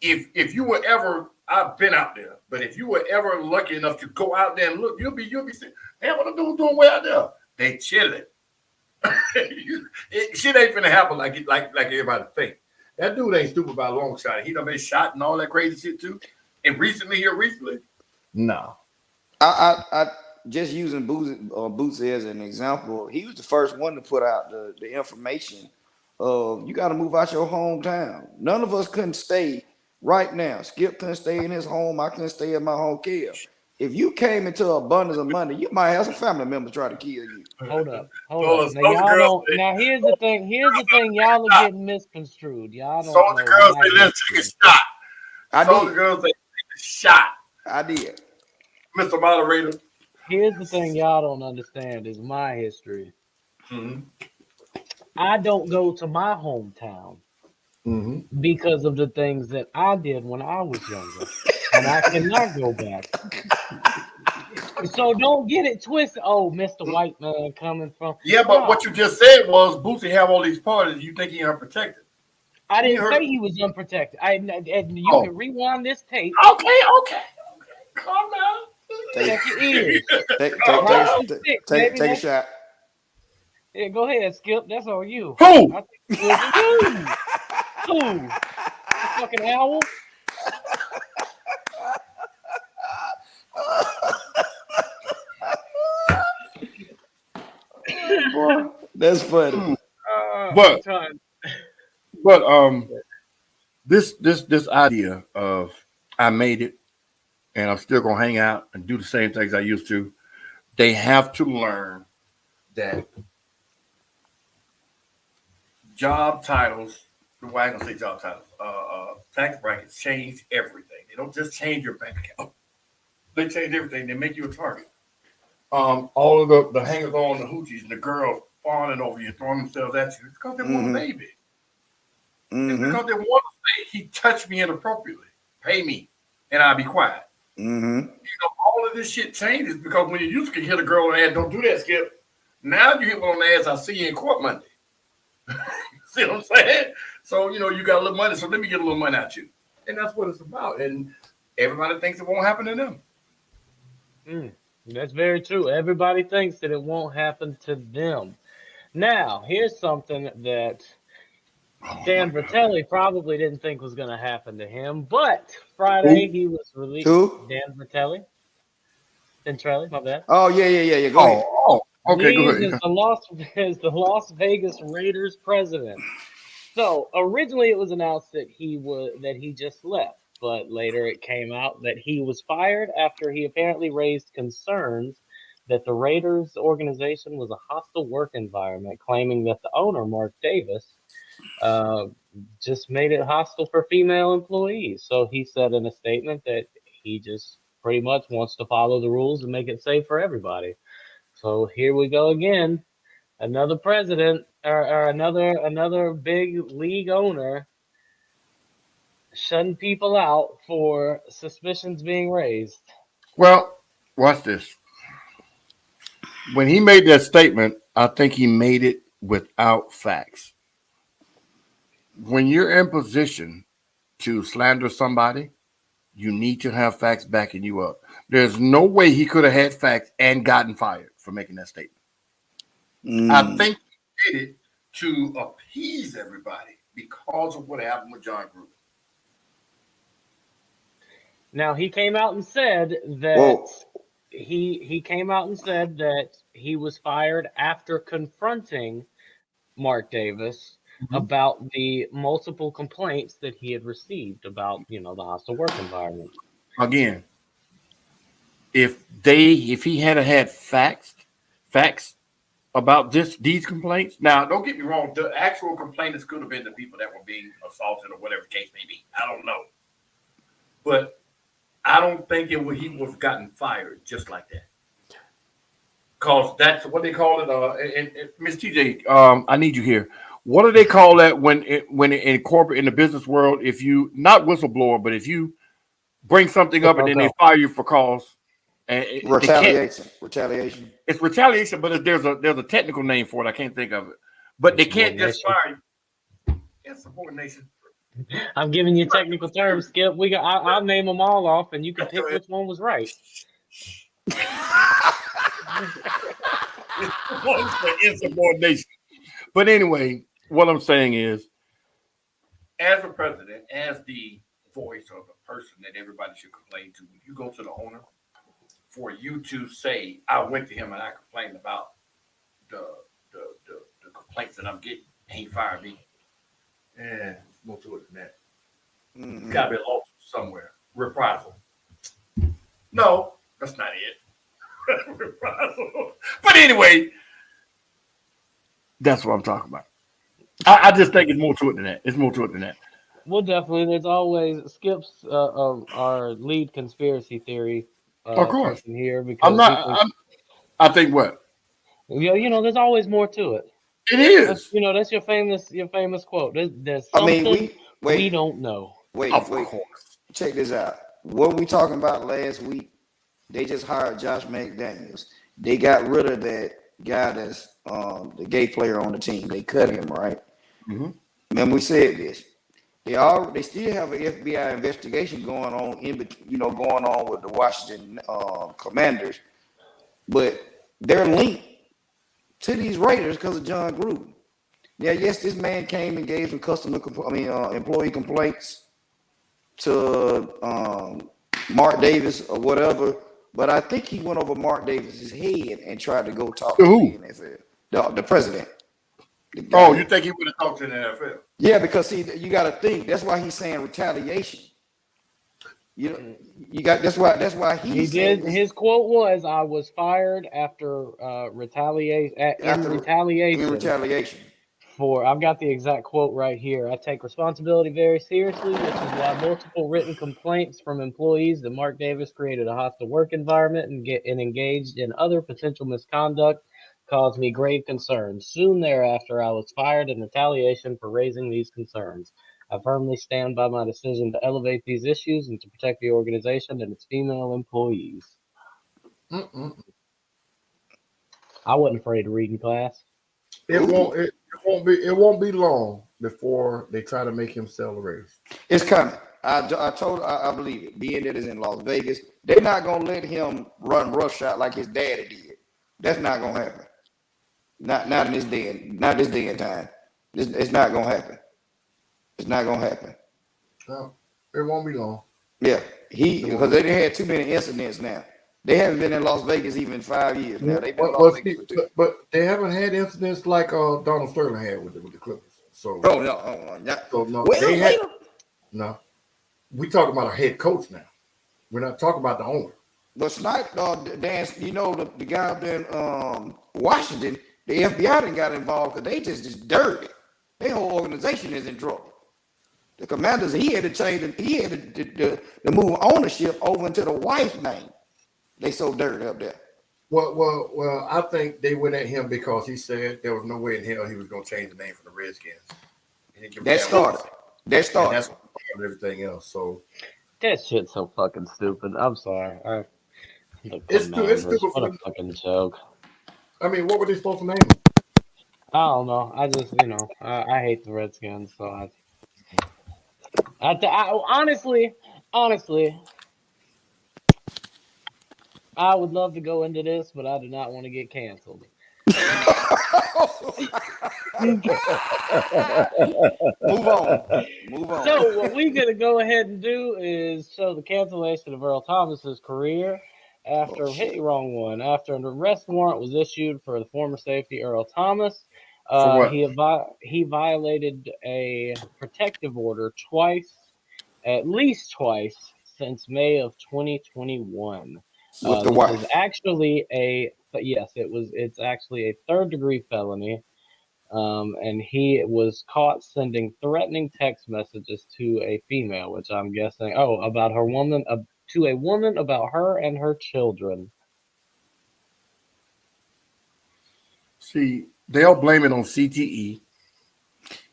Speaker 2: if you were ever, I've been out there, but if you were ever lucky enough to go out there and look, you'll be saying, hey, what the dude doing way out there? They chilling. Shit ain't finna happen like everybody think. That dude ain't stupid by a long shot. He done been shot and all that crazy shit too. And recently, no.
Speaker 3: I just using Bootsy as an example, he was the first one to put out the information of you got to move out your hometown. None of us couldn't stay right now. Skip couldn't stay in his home. I couldn't stay in my home care. If you came into abundance of money, you might have some family members try to kill you.
Speaker 1: Hold up.
Speaker 2: So
Speaker 1: Now
Speaker 2: the
Speaker 1: y'all
Speaker 2: girls
Speaker 1: don't. Now here's the thing. Here's the thing. Y'all are getting misconstrued. Y'all
Speaker 2: so
Speaker 1: don't
Speaker 2: the
Speaker 1: know
Speaker 2: girls
Speaker 1: my
Speaker 2: say let's take a
Speaker 1: history.
Speaker 2: shot.
Speaker 3: I
Speaker 2: So the
Speaker 3: did.
Speaker 2: girls say take a shot.
Speaker 3: I did.
Speaker 2: Mr. Moderator.
Speaker 1: Here's the thing y'all don't understand is my history.
Speaker 2: Mm-hmm.
Speaker 1: I don't go to my hometown
Speaker 2: Mm-hmm.
Speaker 1: because of the things that I did when I was younger, and I cannot go back. So don't get it twisted. Oh, Mr. White Man coming from.
Speaker 2: Yeah, but
Speaker 1: No,
Speaker 2: what you just said was Boosie have all these parties. You think he unprotected?
Speaker 1: I
Speaker 2: You
Speaker 1: didn't
Speaker 2: heard?
Speaker 1: say he was unprotected. And you
Speaker 2: Oh,
Speaker 1: can rewind this tape.
Speaker 2: okay. Calm down.
Speaker 3: Take
Speaker 1: Check your ears.
Speaker 2: Calm
Speaker 1: Rock
Speaker 2: down.
Speaker 1: them sticks, baby.
Speaker 3: take a
Speaker 1: That's
Speaker 3: shot.
Speaker 1: yeah. Go ahead, Skip. That's on you.
Speaker 2: Who?
Speaker 1: I think it was you. Who? You fucking owl.
Speaker 3: Boy, that's funny.
Speaker 1: I'm
Speaker 2: But
Speaker 1: trying.
Speaker 2: but this idea of I made it and I'm still gonna hang out and do the same things I used to. They have to learn that job titles. Well, I ain't gonna say job titles. Tax brackets change everything. They don't just change your bank account. They change everything. They make you a target. All of the hangers on, the hoochies, and the girls fawning over you, throwing themselves at you. It's because they want a baby. It's because they want to say he touched me inappropriately. Pay me, and I'll be quiet. All of this shit changes because when you used to hit a girl on the ass, don't do that, Skip. Now you hit one on the ass, I'll see you in court Monday. See what I'm saying? So, you got a little money, so let me get a little money out you. And that's what it's about. And everybody thinks it won't happen to them.
Speaker 1: That's very true. Everybody thinks that it won't happen to them. Now, here's something that Dan Vertelli probably didn't think was going to happen to him, but Friday he was released.
Speaker 3: Who?
Speaker 1: Dan Vertelli. Ventrelli, my bad.
Speaker 3: Oh yeah. Go ahead.
Speaker 2: Okay, go
Speaker 1: Leaves
Speaker 2: ahead.
Speaker 1: as the Las Vegas Raiders president. So originally it was announced that he just left, but later it came out that he was fired after he apparently raised concerns that the Raiders organization was a hostile work environment, claiming that the owner, Mark Davis, uh, just made it hostile for female employees. So he said in a statement that he just pretty much wants to follow the rules and make it safe for everybody. So here we go again. Another president or another big league owner shutting people out for suspicions being raised.
Speaker 2: Well, watch this. When he made that statement, I think he made it without facts. When you're in position to slander somebody, you need to have facts backing you up. There's no way he could have had facts and gotten fired for making that statement. I think he did it to appease everybody because of what happened with John Gruden.
Speaker 1: Now he came out and said that
Speaker 3: Whoa.
Speaker 1: he came out and said that he was fired after confronting Mark Davis about the multiple complaints that he had received about, the hostile work environment.
Speaker 2: Again, if he had facts about these complaints. Now, don't get me wrong, the actual complainants could have been the people that were being assaulted or whatever the case may be. I don't know. But I don't think he would have gotten fired just like that. Because that's what they call it. And Miss TJ, I need you here. What do they call that when in corporate, in the business world, if you, not whistleblower, but if you bring something up and then they fire you for cause?
Speaker 3: Retaliation.
Speaker 2: It's retaliation, but there's a technical name for it. I can't think of it. But they can't just fire you. Insubordination.
Speaker 1: I'm giving you technical terms, Skip. I'll name them all off, and you can pick which one was right.
Speaker 2: Insubordination. But anyway, what I'm saying is, as a president, as the voice or the person that everybody should complain to, when you go to the owner, for you to say I went to him and I complained about the the complaints that I'm getting, and he fired me. And it's more to it than that.
Speaker 3: Mm-hmm.
Speaker 2: It's got to be a lawsuit somewhere. Reprisal. No, that's not it. Reprisal. But anyway, that's what I'm talking about. I just think it's more to it than that. It's more to it than that.
Speaker 1: Well, definitely. There's always Skip's our lead conspiracy theory
Speaker 2: Of course.
Speaker 1: person here
Speaker 2: I'm
Speaker 1: because he
Speaker 2: not.
Speaker 1: thinks
Speaker 2: I think what?
Speaker 1: there's always more to it.
Speaker 2: It
Speaker 1: That's
Speaker 2: is.
Speaker 1: that's your famous quote. There's
Speaker 3: I mean,
Speaker 1: something we
Speaker 3: wait,
Speaker 1: don't know.
Speaker 3: wait,
Speaker 2: Of
Speaker 3: wait.
Speaker 2: course.
Speaker 3: Check this out. What we talking about last week? They just hired Josh McDaniels. They got rid of that guy that's the gay player on the team. They cut him, right?
Speaker 2: Mm-hmm.
Speaker 3: Remember we said this. They still have an FBI investigation going on going on with the Washington Commanders, but they're linked to these Raiders because of John Gruden. Yeah, yes, this man came and gave some employee complaints to Mark Davis or whatever, but I think he went over Mark Davis's head and tried to go talk
Speaker 2: To
Speaker 3: to
Speaker 2: who?
Speaker 3: the NFL, the president. The guy.
Speaker 2: Oh, you think he would have talked to the NFL?
Speaker 3: Yeah, because see, you got to think. That's why he's saying retaliation. That's why
Speaker 1: He
Speaker 3: he's
Speaker 1: did.
Speaker 3: saying this
Speaker 1: His quote was, "I was fired after retaliation in
Speaker 3: in
Speaker 1: retaliation
Speaker 3: retaliation.
Speaker 1: for." I've got the exact quote right here. "I take responsibility very seriously, which is why multiple written complaints from employees that Mark Davis created a hostile work environment and engaged in other potential misconduct caused me grave concerns. Soon thereafter, I was fired in retaliation for raising these concerns. I firmly stand by my decision to elevate these issues and to protect the organization and its female employees."
Speaker 2: Mm-mm.
Speaker 1: I wasn't afraid to read in class.
Speaker 2: It won't. It won't be. It won't be long before they try to make him sell a race.
Speaker 3: It's coming. I believe it. Being that it's in Las Vegas, they're not gonna let him run roughshod like his daddy did. That's not gonna happen. Not in this day and time. It's not gonna happen. It's not gonna happen.
Speaker 2: No, it won't be long.
Speaker 3: Yeah, because they had too many incidents now. They haven't been in Las Vegas even 5 years now. They've been in Las Vegas for 2.
Speaker 2: But they haven't had incidents like Donald Sterling had with the Clippers. So,
Speaker 3: Oh no, not.
Speaker 2: so no,
Speaker 3: Well,
Speaker 2: they had no. We talking about a head coach now. We're not talking about the owner.
Speaker 3: but Snipe, Dan, the guy up there in Washington, the FBI didn't got involved because they just dirty. Their whole organization is in trouble. The Commanders, he had to change. He had to move ownership over into the wife's name. They so dirty up there.
Speaker 2: Well. I think they went at him because he said there was no way in hell he was going to change the name for the Redskins.
Speaker 3: That started.
Speaker 2: And that's what started everything else. So
Speaker 1: That shit's so fucking stupid. I'm sorry.
Speaker 2: it's stupid.
Speaker 1: What a fucking joke.
Speaker 2: I mean, what were they supposed to name him?
Speaker 1: I don't know. I just, I hate the Redskins. So honestly, I would love to go into this, but I do not want to get canceled.
Speaker 3: Move on.
Speaker 1: So what we're gonna go ahead and do is show the cancellation of Earl Thomas's career after wrong one. After an arrest warrant was issued for the former safety Earl Thomas,
Speaker 2: For what?
Speaker 1: he violated a protective order at least twice since May of 2021.
Speaker 3: With the
Speaker 1: This
Speaker 3: wife.
Speaker 1: is actually it's actually a third-degree felony. And he was caught sending threatening text messages to a female, which I'm guessing, about her woman, to a woman about her and her children.
Speaker 2: See, they'll blame it on CTE.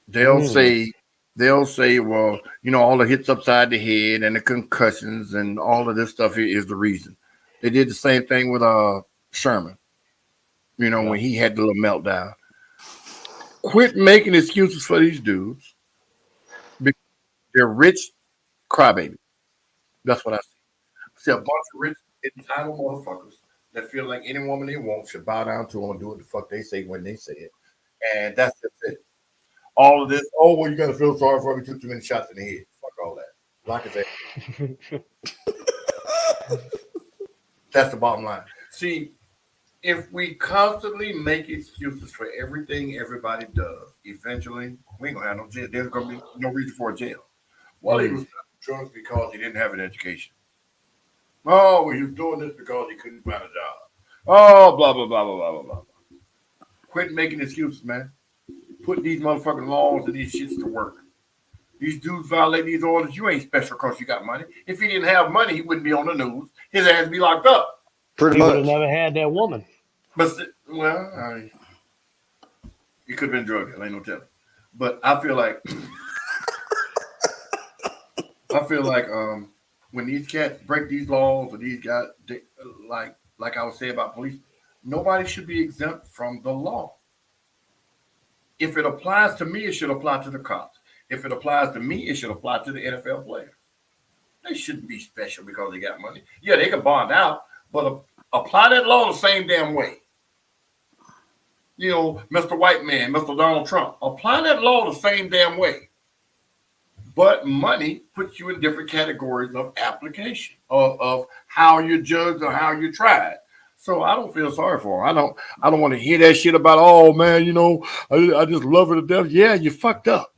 Speaker 2: They'll say, well, all the hits upside the head and the concussions and all of this stuff is the reason. They did the same thing with Sherman. When he had the little meltdown. Quit making excuses for these dudes because they're rich crybabies. That's what I see a bunch of rich, entitled motherfuckers that feel like any woman they want should bow down to them and do what the fuck they say when they say it. And that's just it. All of this, you got to feel sorry for me, took too many shots in the head. Fuck all that. Like I said. That's the bottom line. See, if we constantly make excuses for everything everybody does, eventually we ain't gonna have no jail. There's gonna be no reason for a jail. Well, he was selling drugs because he didn't have an education. Oh, well, he was doing this because he couldn't find a job. Oh, blah blah blah blah blah blah blah. Quit making excuses, man. Put these motherfucking laws and these shits to work. These dudes violate these orders. You ain't special because you got money. If he didn't have money, he wouldn't be on the news. His ass would be locked up.
Speaker 3: Pretty
Speaker 1: He would
Speaker 3: much.
Speaker 1: have never had that woman.
Speaker 2: But he could have been drug dealer. Ain't no telling. But I feel like when these cats break these laws or these guys, like I was saying about police, nobody should be exempt from the law. If it applies to me, it should apply to the cops. If it applies to me, it should apply to the NFL players. They shouldn't be special because they got money. Yeah, they can bond out, but apply that law the same damn way. You know, Mr. White Man, Mr. Donald Trump, apply that law the same damn way. But money puts you in different categories of application, of how you're judged or how you're tried. So I don't feel sorry for him. I don't want to hear that shit about, oh man, you know, I just love her to death. Yeah, you fucked up.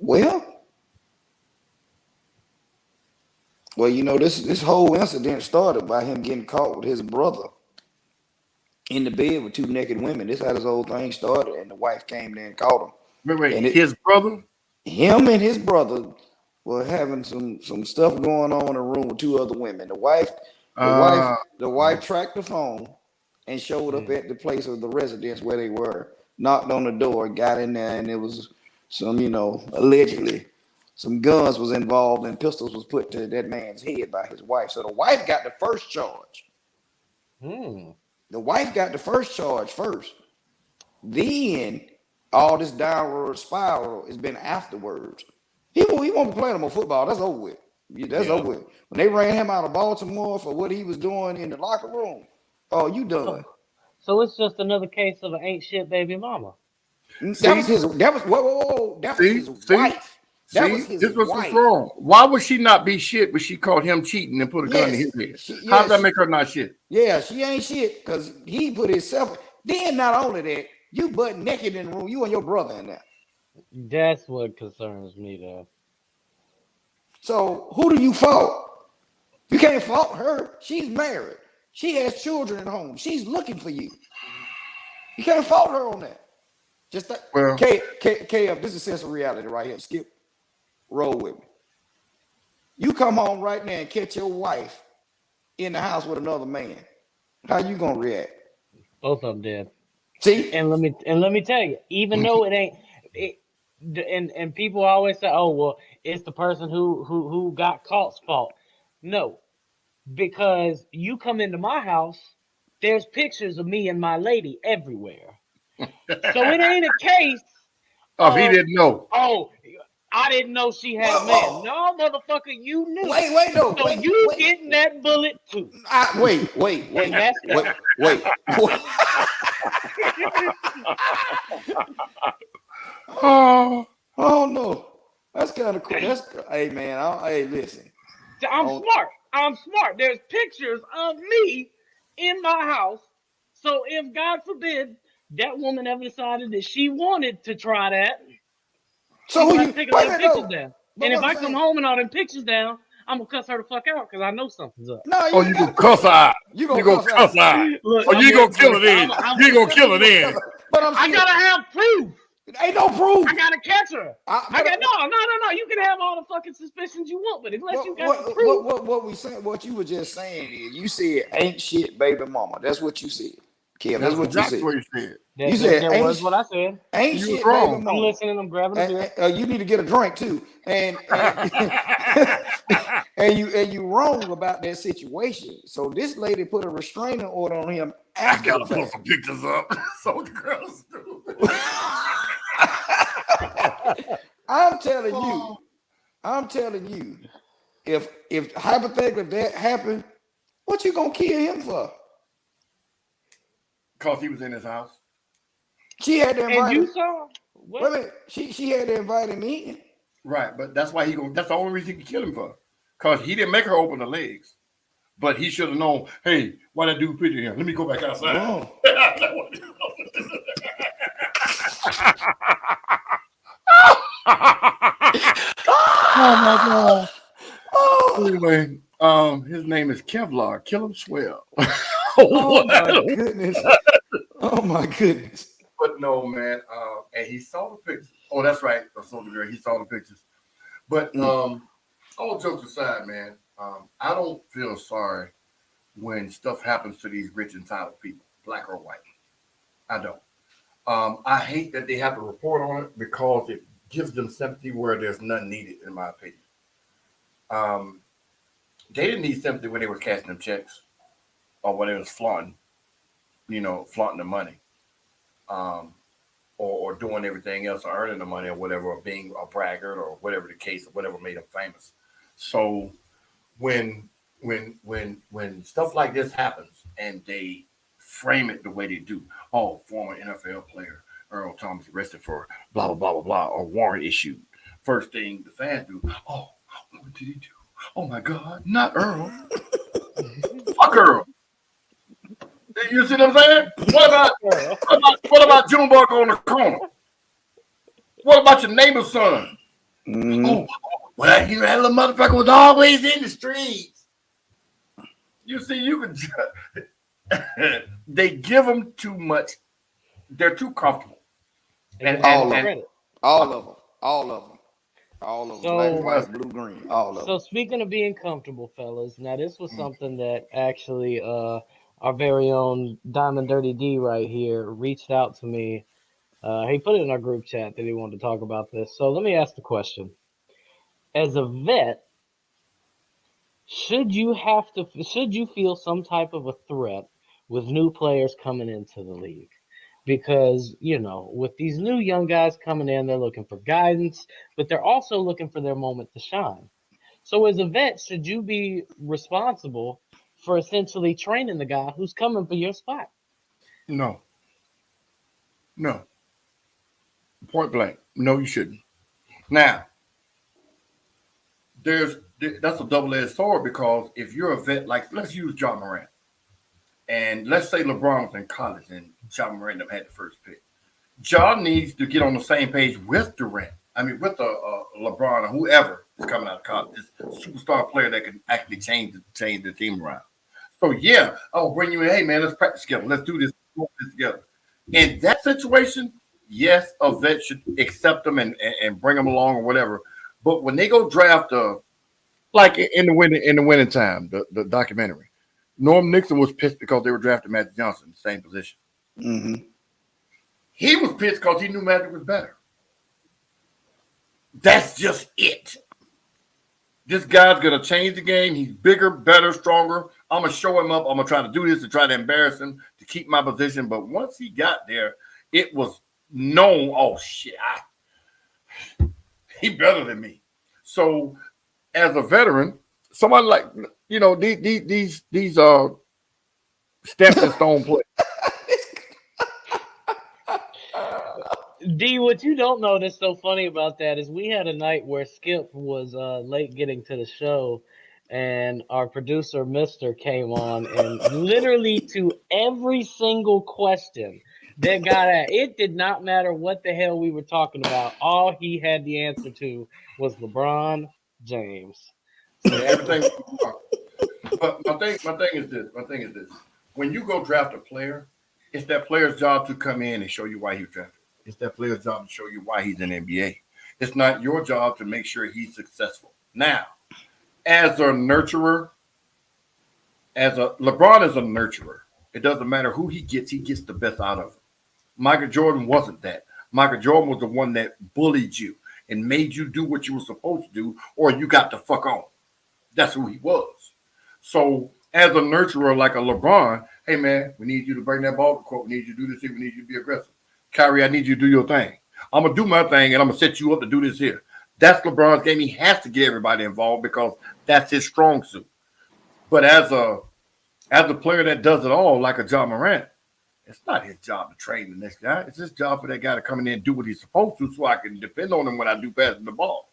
Speaker 3: Well, you know, this whole incident started by him getting caught with his brother in the bed with two naked women. This how this whole thing started, and the wife came there and caught him.
Speaker 2: Wait,
Speaker 3: And
Speaker 2: his brother?
Speaker 3: Him and his brother were having some stuff going on in a room with two other women. The wife tracked the phone and showed up at the place of the residence where they were, knocked on the door, got in there, and it was some, you know, allegedly some guns was involved and pistols was put to that man's head by his wife. So the wife got the first charge. The wife got the first charge first. Then all this downward spiral has been afterwards. He won't be playing no more football. That's over with. That's over with. When they ran him out of Baltimore for what he was doing in the locker room, oh, you done.
Speaker 1: So it's just another case of an ain't shit baby mama.
Speaker 3: That was his wife. That was his
Speaker 2: this was
Speaker 3: wife.
Speaker 2: wrong. Why would she not be shit when she caught him cheating and put a gun in his head? How does that make her not shit?
Speaker 3: Yeah, she ain't shit because he put himself. Then not only that, you butt naked in the room. You and your brother in there.
Speaker 1: That's what concerns me, though.
Speaker 3: So who do you fault? You can't fault her. She's married. She has children at home. She's looking for you. You can't fault her on that. Just that.
Speaker 2: Well,
Speaker 3: KF, this is sense of reality right here. Skip, roll with me. You come home right now and catch your wife in the house with another man. How you gonna react?
Speaker 1: Both of them did.
Speaker 3: See,
Speaker 1: and let me tell you, even though it ain't, and people always say, oh well, it's the person who got caught's fault. No, because you come into my house, there's pictures of me and my lady everywhere. So it ain't a case.
Speaker 2: He didn't know.
Speaker 1: Oh, I didn't know she had a man. No, motherfucker, you knew.
Speaker 3: Wait, no.
Speaker 1: So you getting that bullet too.
Speaker 3: Wait.
Speaker 1: And that's
Speaker 3: wait. Oh no. That's kind of cool. Hey man, hey listen.
Speaker 1: I'm smart. There's pictures of me in my house. So if God forbid that woman ever decided that she wanted to try that,
Speaker 3: so who you
Speaker 1: take all them pictures down. And if I come home and all them pictures down, I'm gonna cuss her the fuck out because I know something's up.
Speaker 3: No,
Speaker 2: you gonna cuss her out. You gonna cuss her out.
Speaker 1: Look,
Speaker 2: you gonna kill it in. You gonna kill it in.
Speaker 3: But
Speaker 1: I gotta have proof.
Speaker 3: Ain't no proof.
Speaker 1: I gotta catch her. No. You can have all the fucking suspicions you want, but unless you got the proof.
Speaker 3: What you were just saying is you said ain't shit baby mama. That's what you said. Kim, that's what you said.
Speaker 2: What you said.
Speaker 3: You said
Speaker 1: that was what I said.
Speaker 3: Ain't shit baby mama.
Speaker 1: I'm listening. I'm grabbing a beer.
Speaker 3: You need to get a drink too. And you wrong about that situation. So this lady put a restraining order on him.
Speaker 2: I gotta put some pictures up so the girls do.
Speaker 3: I'm telling you, if hypothetically that happened, what you gonna kill him for?
Speaker 2: Because he was in his house.
Speaker 3: She had to invite him.
Speaker 1: You saw?
Speaker 3: Wait a minute. She had to invite him in.
Speaker 2: Right, but that's why that's the only reason he could kill him for. Because he didn't make her open the legs. But he should have known, hey, why that dude picture here? Let me go back outside.
Speaker 3: Oh.
Speaker 2: Oh my God.
Speaker 3: Oh,
Speaker 2: Anyway, his name is Kevlar. Kill him swell.
Speaker 3: oh my goodness. Oh my goodness.
Speaker 2: But no, man. And he saw the pictures. Oh, that's right. I saw the girl. He saw the pictures. But all jokes aside, man, I don't feel sorry when stuff happens to these rich entitled people, black or white. I don't. I hate that they have to report on it because it gives them sympathy where there's none needed, in my opinion. They didn't need sympathy when they were cashing them checks or when they was flaunting, flaunting the money, or doing everything else, or earning the money or whatever, or being a braggart or whatever the case, or whatever made them famous. So when stuff like this happens and they frame it the way they do, oh, former NFL player Earl Thomas arrested for blah blah blah blah blah, or warrant issued. First thing the fans do, oh, what did he do? Oh my God, not Earl. Fuck Earl. You see what I'm saying? What about Junebug on the corner? What about your neighbor's son? Oh, well, that little motherfucker was always in the streets. You see, you can. They give them too much. They're too comfortable.
Speaker 3: And all of them. Black, white, blue, green. All of them.
Speaker 1: So speaking of being comfortable, fellas, now this was something that actually our very own Diamond Dirty D right here reached out to me. He put it in our group chat that he wanted to talk about this. So let me ask the question. As a vet, should you feel some type of a threat with new players coming into the league? Because, with these new young guys coming in, they're looking for guidance, but they're also looking for their moment to shine. So as a vet, should you be responsible for essentially training the guy who's coming for your spot?
Speaker 2: No. Point blank. No, you shouldn't. Now, that's a double-edged sword, because if you're a vet, like let's use John Morant, and let's say LeBron was in college and John Morant had the first pick. John needs to get on the same page with Durant. I mean, with LeBron or whoever is coming out of college, this superstar player that can actually change the team around. So yeah, I'll bring you in. Hey man, let's practice together. Let's do this together. In that situation, yes, a vet should accept them and bring them along or whatever. But when they go draft, like in the winter time, the documentary, Norm Nixon was pissed because they were drafting Magic Johnson in the same position.
Speaker 3: Mm-hmm.
Speaker 2: He was pissed because he knew Magic was better. That's just it. This guy's going to change the game. He's bigger, better, stronger. I'm going to show him up. I'm going to try to do this to try to embarrass him to keep my position. But once he got there, it was known, oh, shit, he better than me. So as a veteran, somebody like, these stepping stone players.
Speaker 1: D, what you don't know that's so funny about that is we had a night where Skip was late getting to the show, and our producer, Mister, came on, and literally to every single question that got at, it did not matter what the hell we were talking about. All he had the answer to was LeBron James.
Speaker 2: So everything. But my thing is this. When you go draft a player, it's that player's job to come in and show you why he was drafted. It's that player's job to show you why he's in the NBA. It's not your job to make sure he's successful. Now, as a nurturer, LeBron is a nurturer. It doesn't matter who he gets the best out of him. Michael Jordan wasn't that. Michael Jordan was the one that bullied you and made you do what you were supposed to do, or you got the fuck on. That's who he was. So as a nurturer like a LeBron, hey man, we need you to bring that ball to court. We need you to do this here. We need you to be aggressive. Kyrie, I need you to do your thing. I'm going to do my thing, and I'm going to set you up to do this here. That's LeBron's game. He has to get everybody involved because that's his strong suit. But as a player that does it all, like a John Morant, it's not his job to train the next guy. It's his job for that guy to come in there and do what he's supposed to so I can depend on him when I do pass the ball.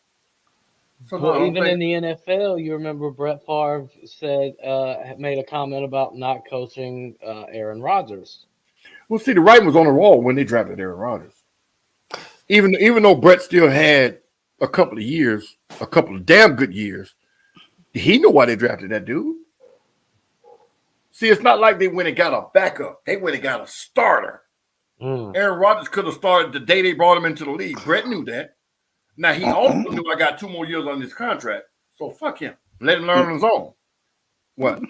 Speaker 2: So no, I
Speaker 1: Well,
Speaker 2: don't
Speaker 1: even
Speaker 2: think.
Speaker 1: in the NFL, you remember Brett Favre said made a comment about not coaching Aaron Rodgers.
Speaker 2: Well, see, the writing was on the wall when they drafted Aaron Rodgers. Even though Brett still had a couple of years, a couple of damn good years, he knew why they drafted that dude. See, it's not like they went and got a backup. They went and got a starter.
Speaker 1: Mm.
Speaker 2: Aaron Rodgers could have started the day they brought him into the league. Brett knew that. Now, he also knew I got 2 more years on this contract. So fuck him. Let him learn on his own. What?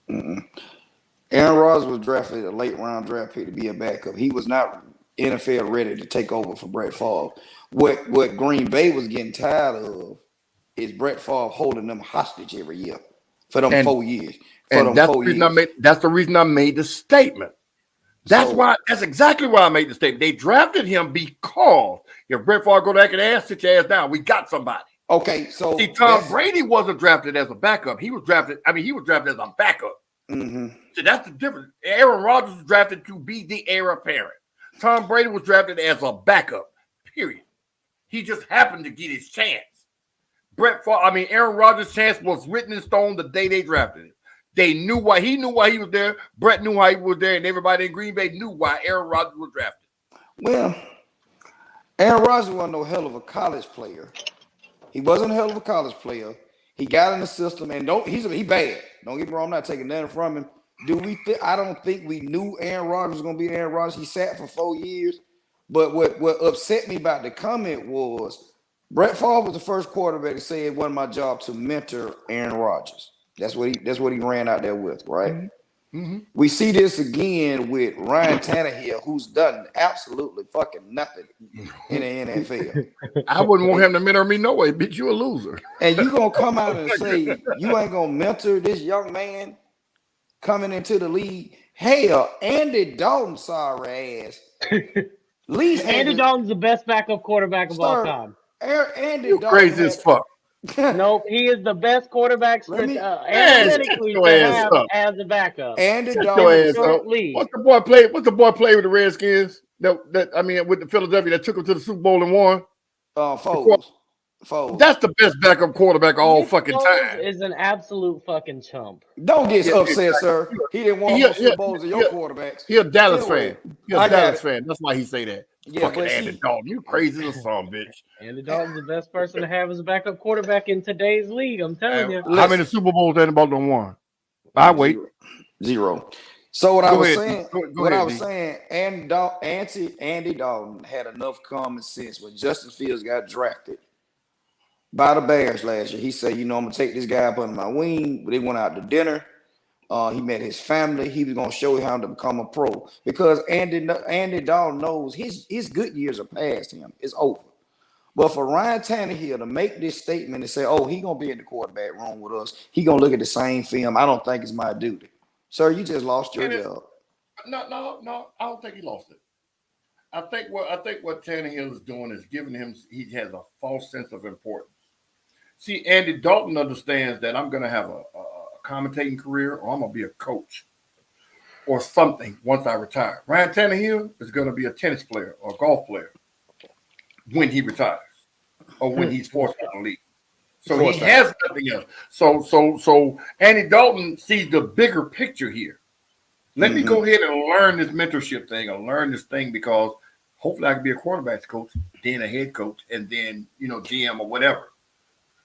Speaker 3: Aaron Rodgers was drafted a late round draft pick to be a backup. He was not NFL ready to take over for Brett Favre. What Green Bay was getting tired of is Brett Favre holding them hostage every year for them 4 years.
Speaker 2: That's the reason I made the statement. That's exactly why I made the statement. They drafted him because if Brett Favre go back and ass, sit your ass down. We got somebody.
Speaker 3: Okay, so
Speaker 2: see, Tom Brady wasn't drafted as a backup. He was drafted as a backup.
Speaker 3: Mm-hmm.
Speaker 2: So that's the difference. Aaron Rodgers was drafted to be the heir apparent. Tom Brady was drafted as a backup. Period. He just happened to get his chance. Aaron Rodgers' chance was written in stone the day they drafted him. They knew why he was there. Brett knew why he was there, and everybody in Green Bay knew why Aaron Rodgers was drafted.
Speaker 3: Well, Aaron Rodgers wasn't no hell of a college player. He wasn't a hell of a college player. He got in the system, and he bad. Don't get me wrong, I'm not taking nothing from him. I don't think we knew Aaron Rodgers was gonna be Aaron Rodgers. He sat for 4 years. But what upset me about the comment was Brett Favre was the first quarterback to say it wasn't my job to mentor Aaron Rodgers. That's what he ran out there with, right?
Speaker 2: Mm-hmm.
Speaker 3: We see this again with Ryan Tannehill, who's done absolutely fucking nothing in the NFL.
Speaker 2: I wouldn't want him to mentor me no way, bitch. You a loser.
Speaker 3: And you gonna come out and say you ain't gonna mentor this young man coming into the league? Hell, Andy Dalton, sorry ass.
Speaker 1: Andy Dalton's the best backup quarterback of all time.
Speaker 3: Andy
Speaker 2: Dalton crazy as fuck.
Speaker 1: Nope, he is the best quarterback analytically to have as a backup.
Speaker 3: Andy Dalton.
Speaker 2: What's the boy play with the Redskins? With the Philadelphia that took him to the Super Bowl and won?
Speaker 3: Foles.
Speaker 2: That's the best backup quarterback all fucking time.
Speaker 1: Is an absolute fucking chump.
Speaker 3: Don't get upset, sir. He didn't want more Super Bowls than your quarterbacks.
Speaker 2: He a Dallas fan. That's why he say that.
Speaker 3: Yeah,
Speaker 2: fucking Andy Dalton. You crazy as son, bitch.
Speaker 1: Andy Dalton's the best person to have as a backup quarterback in today's league. I'm telling you.
Speaker 2: How many Super Bowls Andy Dalton won? I wait.
Speaker 3: Zero. So what I was saying, Andy Dalton had enough common sense when Justin Fields got drafted by the Bears last year. He said, I'm gonna take this guy up under my wing. But they went out to dinner. He met his family. He was gonna show him how to become a pro because Andy Dalton knows his good years are past him. It's over. But for Ryan Tannehill to make this statement and say, "Oh, he gonna be in the quarterback room with us. He gonna look at the same film," I don't think it's my duty, sir. You just lost your job.
Speaker 2: No. I don't think he lost it. I think what Tannehill is doing is giving him. He has a false sense of importance. See, Andy Dalton understands that I'm gonna have a commentating career, or I'm gonna be a coach or something once I retire. Ryan Tannehill is gonna be a tennis player or a golf player when he retires or when he's forced out of the league. So he has nothing else. So Andy Dalton sees the bigger picture here. Let me go ahead and learn this mentorship thing or learn this thing because hopefully I can be a quarterback's coach, then a head coach, and then GM or whatever.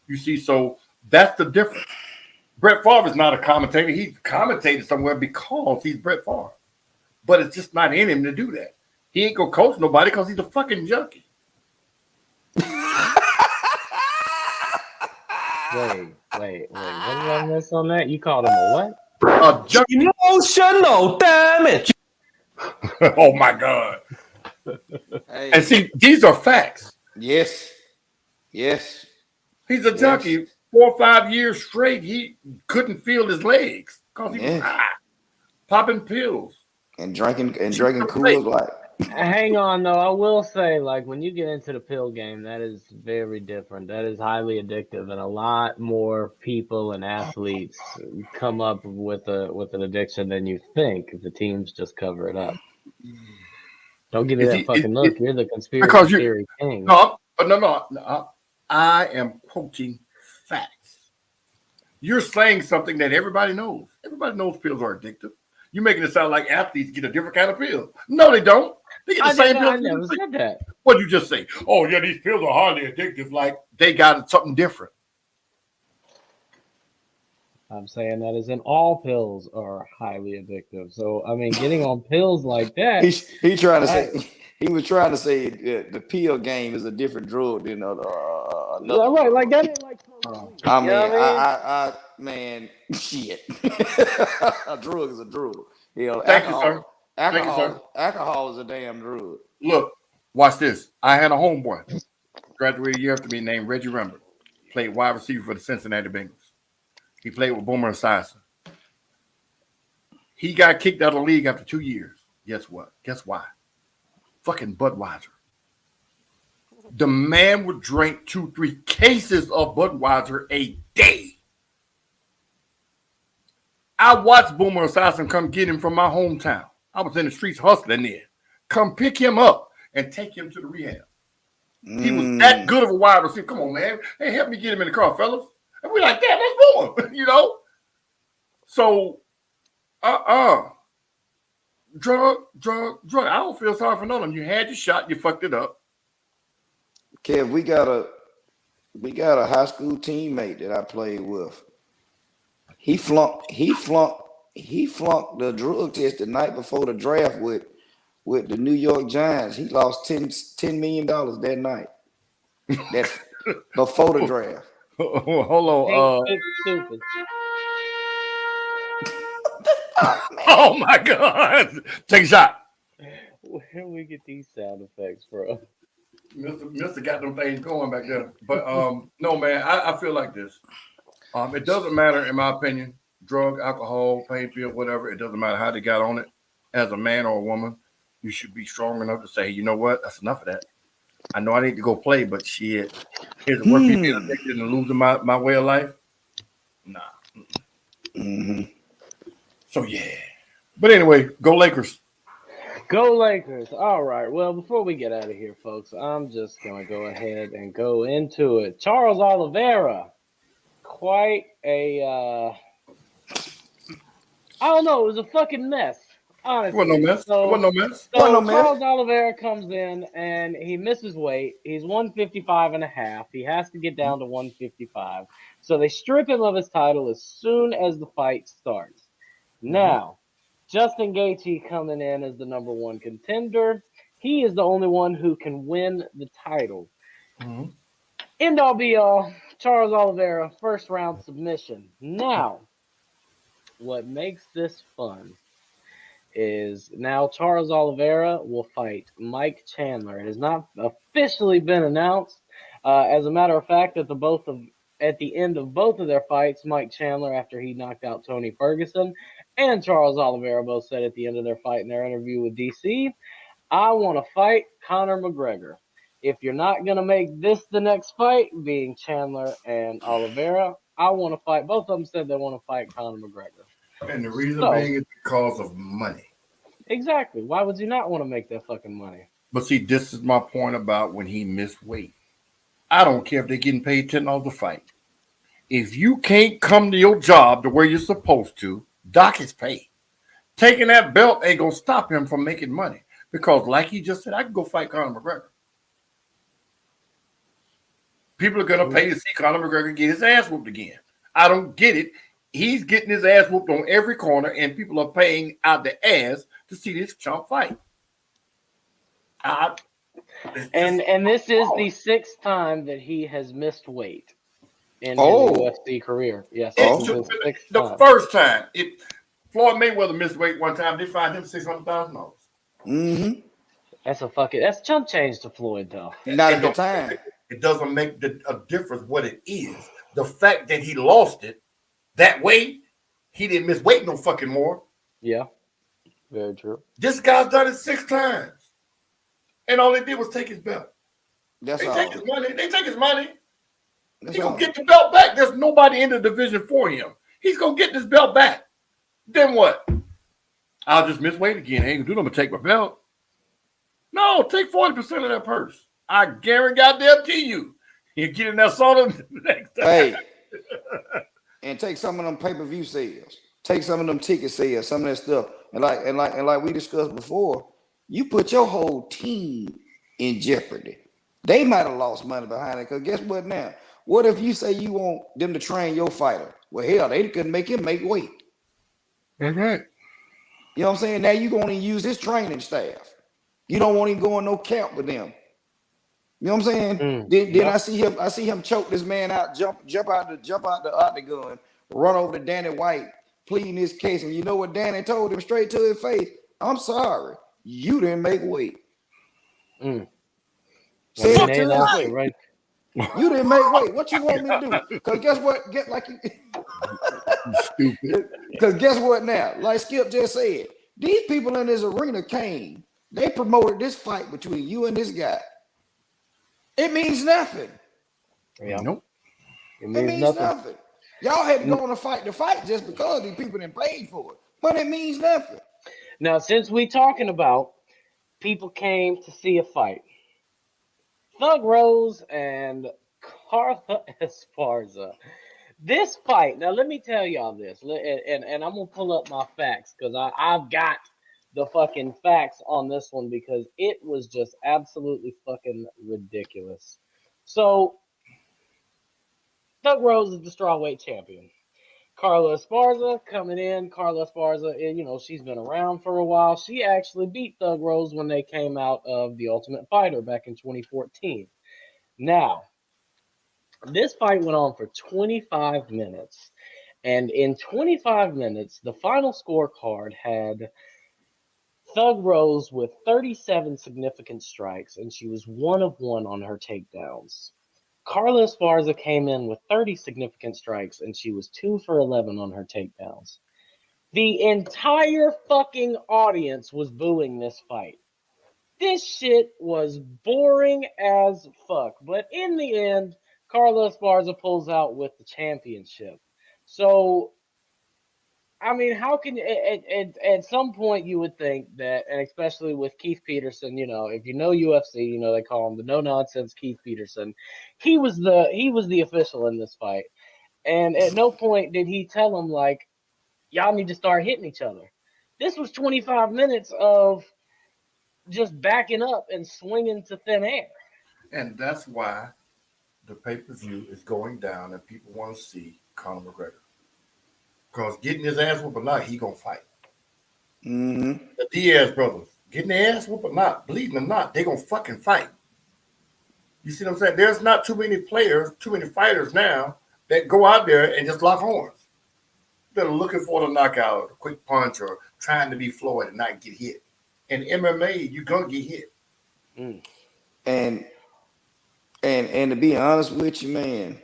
Speaker 2: You see, so that's the difference. Brett Favre is not a commentator. He commentated somewhere because he's Brett Favre. But it's just not in him to do that. He ain't going to coach nobody because he's a fucking junkie.
Speaker 1: Wait. What did I miss on that? You called him a what?
Speaker 2: A junkie.
Speaker 4: Emotional damage.
Speaker 2: Oh, my God.
Speaker 3: Hey.
Speaker 2: And see, these are facts.
Speaker 3: Yes.
Speaker 2: He's a junkie. 4 or 5 years straight, he couldn't feel his legs because he was high, popping pills
Speaker 3: and drinking Coors Light.
Speaker 1: Hang on, though. I will say, when you get into the pill game, that is very different. That is highly addictive, and a lot more people and athletes come up with an addiction than you think. The teams just cover it up. Don't give me that fucking look. You're the conspiracy theory king.
Speaker 2: No. I am quoting facts. You're saying something that everybody knows. Everybody knows pills are addictive. You're making it sound like athletes get a different kind of pill. No, they don't. They get the same
Speaker 1: I
Speaker 2: pills.
Speaker 1: never said that.
Speaker 2: What did you just say? Oh, yeah, these pills are highly addictive. Like they got something different.
Speaker 1: I'm saying that as in all pills are highly addictive. So I mean, getting on pills like that,
Speaker 3: He trying to
Speaker 1: I,
Speaker 3: say he was trying to say the pill game is a different drug than
Speaker 1: yeah,
Speaker 3: another
Speaker 1: right,
Speaker 3: drug.
Speaker 1: like that ain't like smoking weed.
Speaker 3: I
Speaker 1: You know
Speaker 3: mean,
Speaker 1: what I mean?
Speaker 3: man, shit. A drug is a drug. You know,
Speaker 2: Thank you, sir. Thank you, sir.
Speaker 3: alcohol is a damn drug.
Speaker 2: Look, watch this. I had a homeboy graduated a year after me named Reggie Rembert. Played wide receiver for the Cincinnati Bengals. He played with Boomer Esiason. He got kicked out of the league after 2 years. Guess what? Guess why? Fucking Budweiser. The man would drink 2-3 cases of Budweiser a day. I watched Boomer Esiason come get him from my hometown. I was in the streets hustling there. Come pick him up and take him to the rehab. He was that good of a wide receiver. Come on, man. Hey, help me get him in the car, fellas. And we're like, damn, that's Boomer, you know? So, drug. I don't feel sorry for none of them. You had your shot, you fucked it up.
Speaker 3: Kev, we got a high school teammate that I played with. He flunked the drug test the night before the draft with the New York Giants. He lost $10 million that night. That's before the draft.
Speaker 2: Hold on.
Speaker 1: Pink stupid.
Speaker 2: Oh my God. Take a shot.
Speaker 1: Where do we get these sound effects from?
Speaker 2: Mr. got them things going back there. But no, man, I feel like this. It doesn't matter, in my opinion, drug, alcohol, pain pill, whatever. It doesn't matter how they got on it. As a man or a woman, you should be strong enough to say, you know what? That's enough of that. I know I need to go play, but shit, is it worth me being addicted and losing my way of life? Nah.
Speaker 3: Mm-hmm.
Speaker 2: So, yeah. But anyway, go Lakers.
Speaker 1: Go Lakers. All right. Well, before we get out of here, folks, I'm just going to go ahead and go into it. Charles Oliveira. Quite a, I don't know. It was a fucking mess. Honestly.
Speaker 2: It wasn't no mess.
Speaker 1: So,
Speaker 2: it wasn't no mess.
Speaker 1: So Charles Oliveira comes in and he misses weight. He's 155 and a half. He has to get down to 155. So they strip him of his title as soon as the fight starts. Now, Justin Gaethje coming in as the number one contender. He is the only one who can win the title. End all be all. Charles Oliveira, first round submission. Now, what makes this fun is now Charles Oliveira will fight Mike Chandler. It has not officially been announced. As a matter of fact, at the end of both of their fights, Mike Chandler, after he knocked out Tony Ferguson, and Charles Oliveira both said at the end of their fight in their interview with DC, I want to fight Conor McGregor. If you're not going to make this the next fight, being Chandler and Oliveira, I want to fight. Both of them said they want to fight Conor McGregor.
Speaker 2: And the reason being is because of money.
Speaker 1: Exactly. Why would you not want to make that fucking money?
Speaker 2: But see, this is my point about when he missed weight. I don't care if they're getting paid $10 a fight. If you can't come to your job the way you're supposed to, Doc is paid. Taking that belt ain't going to stop him from making money. Because like he just said, I can go fight Conor McGregor. People are going to pay to see Conor McGregor get his ass whooped again. I don't get it. He's getting his ass whooped on every corner, and people are paying out the ass to see this chump fight.
Speaker 1: And this is the sixth time that he has missed weight in his UFC career. Yes,
Speaker 2: the first time, Floyd Mayweather missed weight one time, they fined him $600,000.
Speaker 3: Mm-hmm.
Speaker 1: That's chump change to Floyd, though.
Speaker 3: Not at the time.
Speaker 2: It doesn't make a difference what it is. The fact that he lost it that way, he didn't miss weight no fucking more.
Speaker 1: Yeah, very true.
Speaker 2: This guy's done it 6 times. And all they did was take his belt. They take his money. He's going to get the belt back. There's nobody in the division for him. He's going to get this belt back. Then what? I'll just miss weight again. I ain't going to do nothing but take my belt. No, take 40% of that purse. I guarantee you, You get in that sauna the next time.
Speaker 3: Hey, and take some of them pay-per-view sales, take some of them ticket sales, some of that stuff, and like we discussed before, you put your whole team in jeopardy. They might have lost money behind it. Because guess what now? What if you say you want them to train your fighter? Well, hell, they couldn't make him make weight.
Speaker 2: That's right.
Speaker 3: You know what I'm saying? Now you're going to use his training staff. You don't want him going no camp with them. You know what I'm saying? Then I see him choke this man out, jump out the octagon, run over to Danny White, pleading his case. And you know what Danny told him straight to his face? I'm sorry, you didn't make weight. Say it to his face.
Speaker 1: Right.
Speaker 3: You didn't make weight. What you want me to do? Because guess what?
Speaker 2: Stupid.
Speaker 3: Because guess what now? Like Skip just said, these people in this arena came. They promoted this fight between you and this guy. It means nothing.
Speaker 1: Yeah.
Speaker 2: Nope.
Speaker 3: It means nothing. Y'all had to go on a fight to fight just because these people didn't pay for it. But it means nothing.
Speaker 1: Now, since we talking about people came to see a fight, Thug Rose and Carla Esparza. This fight, now let me tell y'all this, and I'm going to pull up my facts because I've got the fucking facts on this one because it was just absolutely fucking ridiculous. So, Thug Rose is the strawweight champion. Carla Esparza coming in. Carla Esparza, you know, she's been around for a while. She actually beat Thug Rose when they came out of The Ultimate Fighter back in 2014. Now, this fight went on for 25 minutes. And in 25 minutes, the final scorecard had Thug Rose with 37 significant strikes, and she was 1 of 1 on her takedowns. Carla Esparza came in with 30 significant strikes, and she was 2 for 11 on her takedowns. The entire fucking audience was booing this fight. This shit was boring as fuck. But in the end, Carla Esparza pulls out with the championship. So, I mean, how can at some point you would think that, and especially with Keith Peterson, you know, if you know UFC, you know they call him the no nonsense Keith Peterson. He was the official in this fight, and at no point did he tell him like, y'all need to start hitting each other. This was 25 minutes of just backing up and swinging to thin air.
Speaker 2: And that's why the pay-per-view is going down and people want to see Conor McGregor. Because getting his ass whooped or not, he going to fight.
Speaker 3: Mm-hmm.
Speaker 2: The Diaz brothers, getting their ass whooped or not, bleeding or not, they going to fucking fight. You see what I'm saying? There's not too many players, too many fighters now that go out there and just lock horns. They're looking for the knockout, a quick punch, or trying to be Floyd and not get hit. In MMA, you're going to get hit.
Speaker 3: And to be honest with you, man,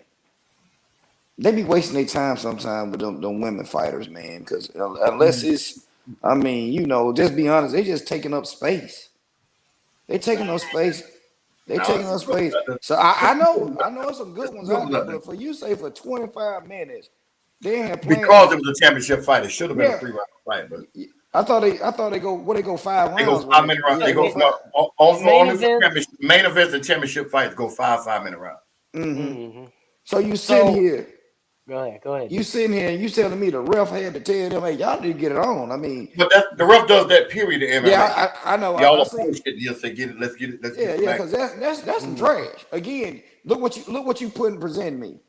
Speaker 3: they be wasting their time sometimes with them women fighters, man. Because unless it's, I mean, you know, just be honest, they just taking up space. They taking up space. They taking up space. So I know there's some good ones out there, but for you say for 25 minutes, they ain't playing.
Speaker 2: Because it was a championship fight, it should have been a 3-round fight. But
Speaker 3: I thought they go 5 rounds.
Speaker 2: They go 5 minute rounds. They go main events and championship fights go 5-minute rounds.
Speaker 3: Mm-hmm. So you sitting here.
Speaker 1: Go ahead.
Speaker 3: You sitting here and you telling me the ref had to tell them, hey, y'all need to get it on. I mean,
Speaker 2: but the ref does that period in MMA.
Speaker 3: Yeah, I know.
Speaker 2: Y'all push it. You'll say, get it. Let's get it.
Speaker 3: Yeah, because that's some trash. Again, look what you put and present me.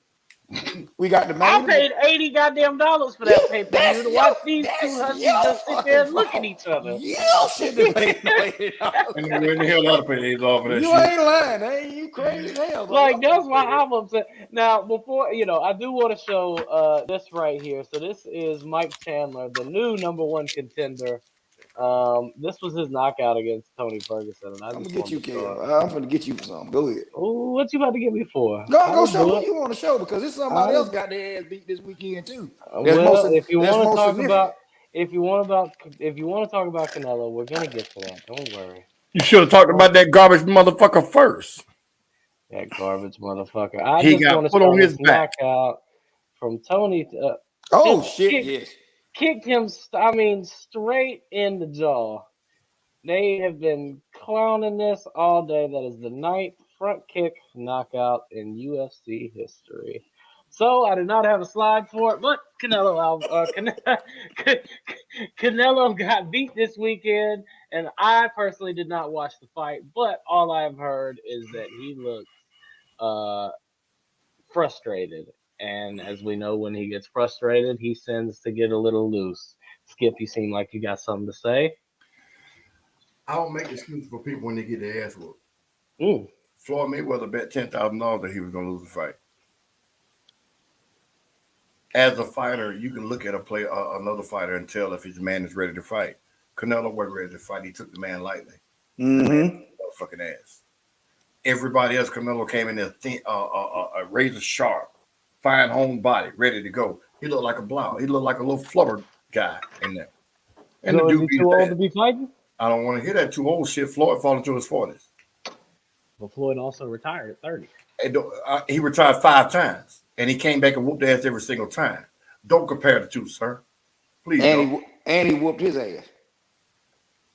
Speaker 3: We got the main.
Speaker 1: I paid $80 goddamn for that pay-per-view to watch these two husbands just sit there and look at each other.
Speaker 3: You shouldn't have paid $80.
Speaker 2: And when the hell ought to pay $80 for that
Speaker 3: you
Speaker 2: shit?
Speaker 3: Ain't lying, ain't you crazy as hell?
Speaker 1: Like that's why I'm upset. Now, before I do want to show this right here. So this is Mike Chandler, the new #1 contender. This was his knockout against Tony Ferguson. And
Speaker 3: I'm gonna get you, Kel. I'm gonna get you for something. Go ahead.
Speaker 1: Oh, what you about to get me for?
Speaker 3: Go show what you want to show because it's somebody else got their ass beat this weekend too.
Speaker 1: If you want to talk about Canelo, we're gonna get to that. Don't worry.
Speaker 2: You should have talked about that garbage motherfucker first.
Speaker 1: That garbage motherfucker.
Speaker 2: He got put on his back.
Speaker 1: Knockout from Tony.
Speaker 3: Yes.
Speaker 1: Kicked him, straight in the jaw. They have been clowning this all day. That is the 9th front kick knockout in UFC history. So I did not have a slide for it, but Canelo got beat this weekend, and I personally did not watch the fight. But all I've heard is that he looks uh, frustrated, and as we know, when he gets frustrated, he tends to get a little loose. Skip, you seem like you got something to say.
Speaker 2: I don't make excuses for people when they get their ass whooped.
Speaker 1: Mm.
Speaker 2: Floyd Mayweather bet $10,000 that he was going to lose the fight. As a fighter, you can look at another fighter and tell if his man is ready to fight. Canelo wasn't ready to fight. He took the man lightly. The man fucking ass. Everybody else, Canelo came in there razor sharp, fine home body, ready to go. He looked like a blow. He looked like a little flubber guy in there. And
Speaker 1: So
Speaker 2: the
Speaker 1: is
Speaker 2: dude
Speaker 1: he
Speaker 2: beat
Speaker 1: too
Speaker 2: his
Speaker 1: old
Speaker 2: ass.
Speaker 1: to be fighting?
Speaker 2: I don't want to hear that too old shit. Floyd fall into his 40s.
Speaker 1: But Floyd also retired at 30.
Speaker 2: He retired 5 times, and he came back and whooped ass every single time. Don't compare the two, sir. Please don't.
Speaker 3: And he whooped his ass.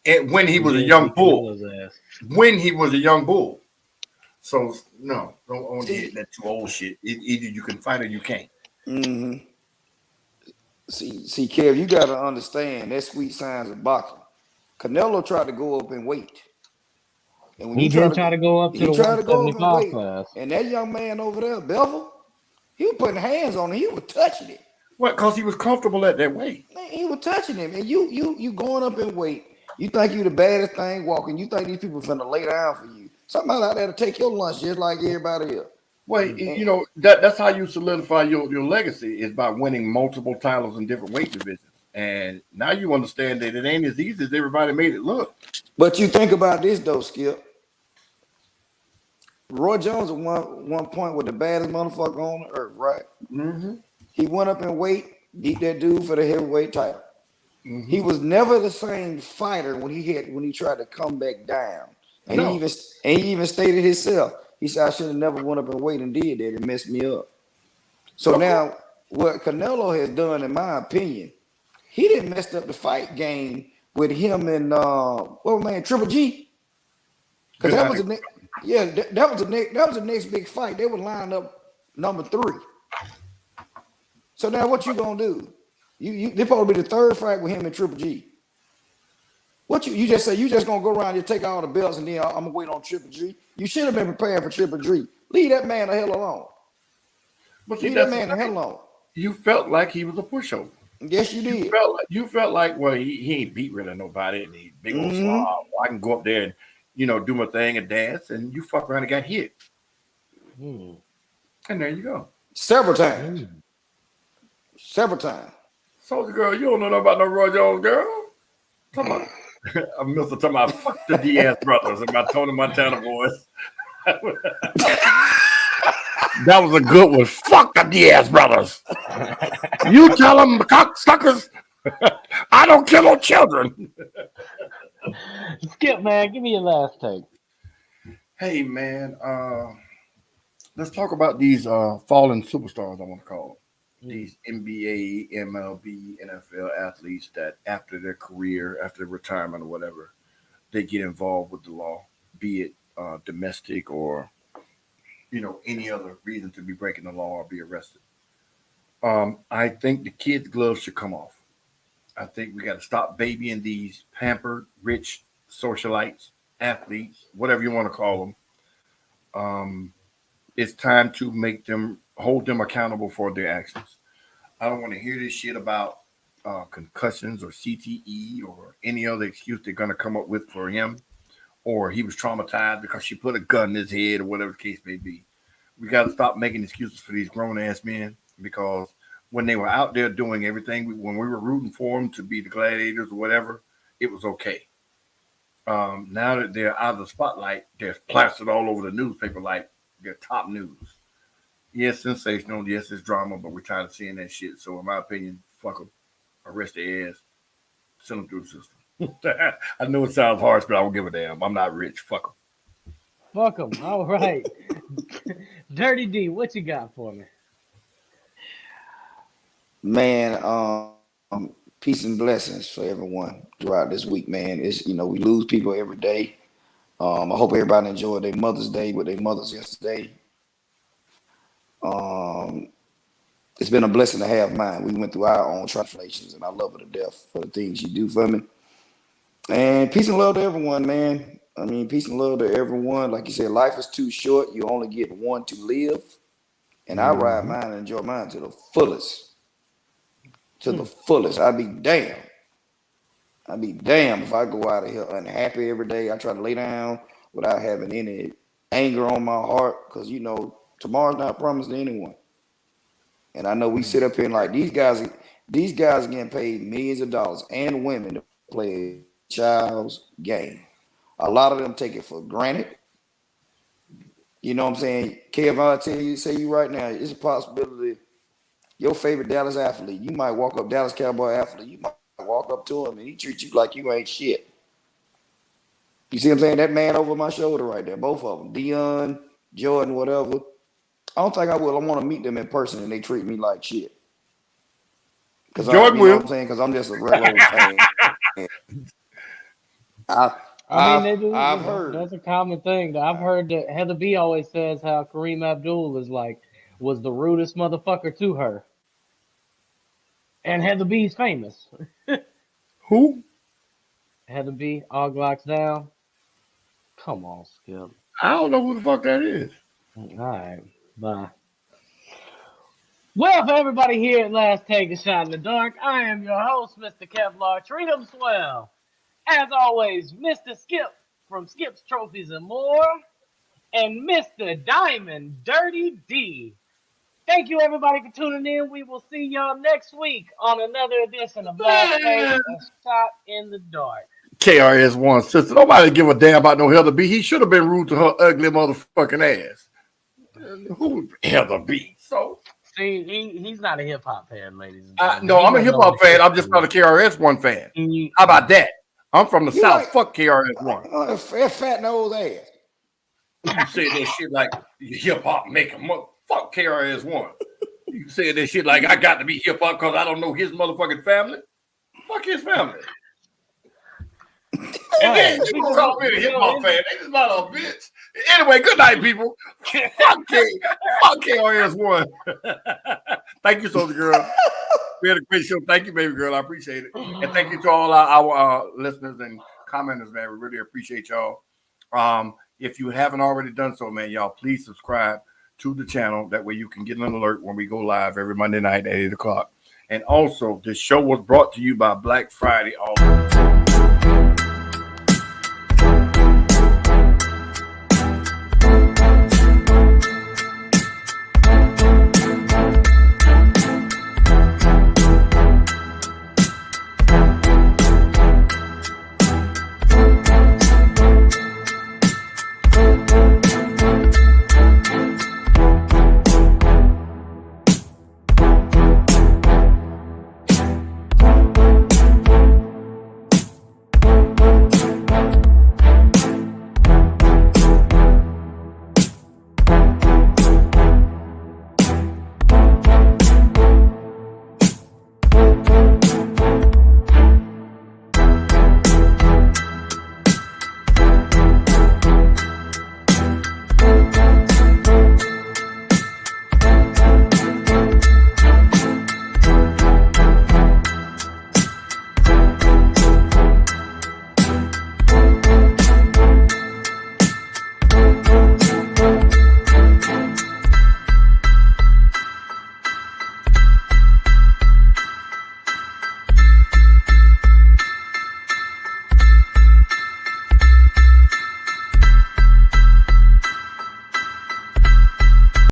Speaker 2: And when he was a
Speaker 1: did
Speaker 2: young
Speaker 1: beat
Speaker 2: bull.
Speaker 1: Canelo's ass.
Speaker 2: When he was a young bull. So, no, don't want to
Speaker 3: See-
Speaker 2: hit that too old shit. Either you can fight or you can't.
Speaker 3: Mm-hmm. See, Kev, you got to understand that's sweet signs of boxing. Canelo tried to go up in weight, and when
Speaker 1: He
Speaker 3: you try
Speaker 1: did
Speaker 3: to
Speaker 1: try to go up to
Speaker 3: he
Speaker 1: the
Speaker 3: tried to go up in
Speaker 1: 175
Speaker 3: weight,
Speaker 1: class.
Speaker 3: and that young man over there, Bevel, he was putting hands on him. He was touching it.
Speaker 2: What? Because he was comfortable at that weight.
Speaker 3: Man, he was touching him, and you going up in weight. You think you the baddest thing walking. You think these people finna lay down for you. Somebody out there to take your lunch just like everybody else.
Speaker 2: Well, you know that's how you solidify your legacy is by winning multiple titles in different weight divisions. And now you understand that it ain't as easy as everybody made it look.
Speaker 3: But you think about this though, Skip. Roy Jones at one point was the baddest motherfucker on the earth, right?
Speaker 2: Mm-hmm.
Speaker 3: He went up in weight, beat that dude for the heavyweight title.
Speaker 2: Mm-hmm.
Speaker 3: He was never the same fighter when he tried to come back down. And
Speaker 2: No.
Speaker 3: he even stated himself. He said, I should have never went up in weight and did that. It messed me up. So now what Canelo has done, in my opinion, he didn't mess up the fight game with him and Triple G. Because that was the next big fight. They were lined up number 3. So now what you gonna do? They probably be the third fight with him and Triple G. What you just say? You just gonna go around and take all the belts and then I'm gonna wait on Triple G? You should have been preparing for Triple G. Leave that man the hell alone.
Speaker 2: But see,
Speaker 3: Leave that man the hell alone.
Speaker 2: You felt like he was a pushover.
Speaker 3: Yes, you did.
Speaker 2: You felt like well, he ain't beat really nobody, and he big old slob. I can go up there and do my thing and dance, and you fuck around and got hit.
Speaker 1: Hmm.
Speaker 2: And there you go.
Speaker 3: Several times.
Speaker 2: Soldier girl, you don't know nothing about no Roy Jones girl. Talk about I'm Mr. Talking about fuck the Diaz brothers and my Tony Montana boys. That was a good one. Fuck the Diaz brothers. You tell them, cocksuckers, I don't kill no children.
Speaker 1: Skip, man, give me your last take.
Speaker 2: Hey, man, let's talk about these fallen superstars, I want to call them. These NBA, MLB, NFL athletes that after their career, after retirement or whatever, they get involved with the law, be it domestic or any other reason to be breaking the law or be arrested. I think the kids' gloves should come off. I think we got to stop babying these pampered, rich socialites, athletes, whatever you want to call them. It's time to hold them accountable for their actions. I don't want to hear this shit about concussions or CTE or any other excuse they're going to come up with for him, or he was traumatized because she put a gun in his head or whatever the case may be. We got to stop making excuses for these grown ass men because when they were out there doing everything, when we were rooting for them to be the gladiators or whatever, it was okay. Now that they're out of the spotlight, they're plastered all over the newspaper like they're top news. Yes, sensational. Yes, it's drama, but we're tired of seeing that shit. So, in my opinion, fuck them. Arrest their ass. Send them through the system. I know it sounds harsh, but I don't give a damn. I'm not rich. Fuck them.
Speaker 1: Fuck them. All right. Dirty D, what you got for me?
Speaker 3: Man, peace and blessings for everyone throughout this week, man. We lose people every day. I hope everybody enjoyed their Mother's Day with their mothers yesterday. It's been a blessing to have mine. We went through our own transformations, and I love her to death for the things she do for me. And peace and love to everyone, man. I mean, peace and love to everyone. Like you said, life is too short. You only get one to live. And I ride mine and enjoy mine to the fullest. To the fullest. I'd be damned if I go out of here unhappy every day. I try to lay down without having any anger on my heart, because you know tomorrow's not promised to anyone. And I know we sit up here and like these guys are getting paid millions of dollars and women to play a child's game. A lot of them take it for granted. You know what I'm saying? Kev, I'll say you right now, it's a possibility your favorite Dallas athlete, you might walk up, Dallas Cowboy athlete, you might walk up to him and he treats you like you ain't shit. You see what I'm saying? That man over my shoulder right there, both of them, Dion, Jordan, whatever. I don't think I will. I want to meet them in person and they treat me like shit. Because
Speaker 2: Jordan
Speaker 3: you know
Speaker 2: will.
Speaker 3: what I'm saying? Because I'm just a regular old fan.
Speaker 1: I mean, they do.
Speaker 3: I've heard.
Speaker 1: That's a common thing. I've heard that Heather B always says how Kareem Abdul was the rudest motherfucker to her. And Heather B's famous.
Speaker 2: Who?
Speaker 1: Heather B, all Glocks down. Come on, Skip.
Speaker 2: I don't know who the fuck that is.
Speaker 1: All right, bye. Well, for everybody here at Last Take a Shot in the Dark, I am your host, Mr. Kevlar. Treat 'em swell. As always, Mr. Skip from Skip's Trophies and More, and Mr. Diamond Dirty D. Thank you, everybody, for tuning in. We will see y'all next week on another edition of Last Take a Shot in the Dark.
Speaker 2: KRS-One sister. Nobody give a damn about no Heather B. He should have been rude to her ugly motherfucking ass. Who Heather B? So
Speaker 1: see, he's not a hip hop fan, ladies and
Speaker 2: gentlemen. No, I'm a hip hop fan. I'm just not a KRS-One fan. How about that? I'm from the South.
Speaker 3: Like,
Speaker 2: fuck KRS-One.
Speaker 3: Fat nose ass.
Speaker 2: You say that shit like hip hop make him fuck KRS-One. You say that shit like I got to be hip hop because I don't know his motherfucking family. Fuck his family. And then you gonna call me a hip hop fan? They just not a bitch. Anyway, good night, people. Fuck KRS-One. Thank you, Soldier Girl. We had a great show. Thank you, baby girl. I appreciate it. And thank you to all our listeners and commenters, man. We really appreciate y'all. If you haven't already done so, man, y'all, please subscribe to the channel. That way you can get an alert when we go live every Monday night at 8 o'clock. And also, this show was brought to you by Black Friday.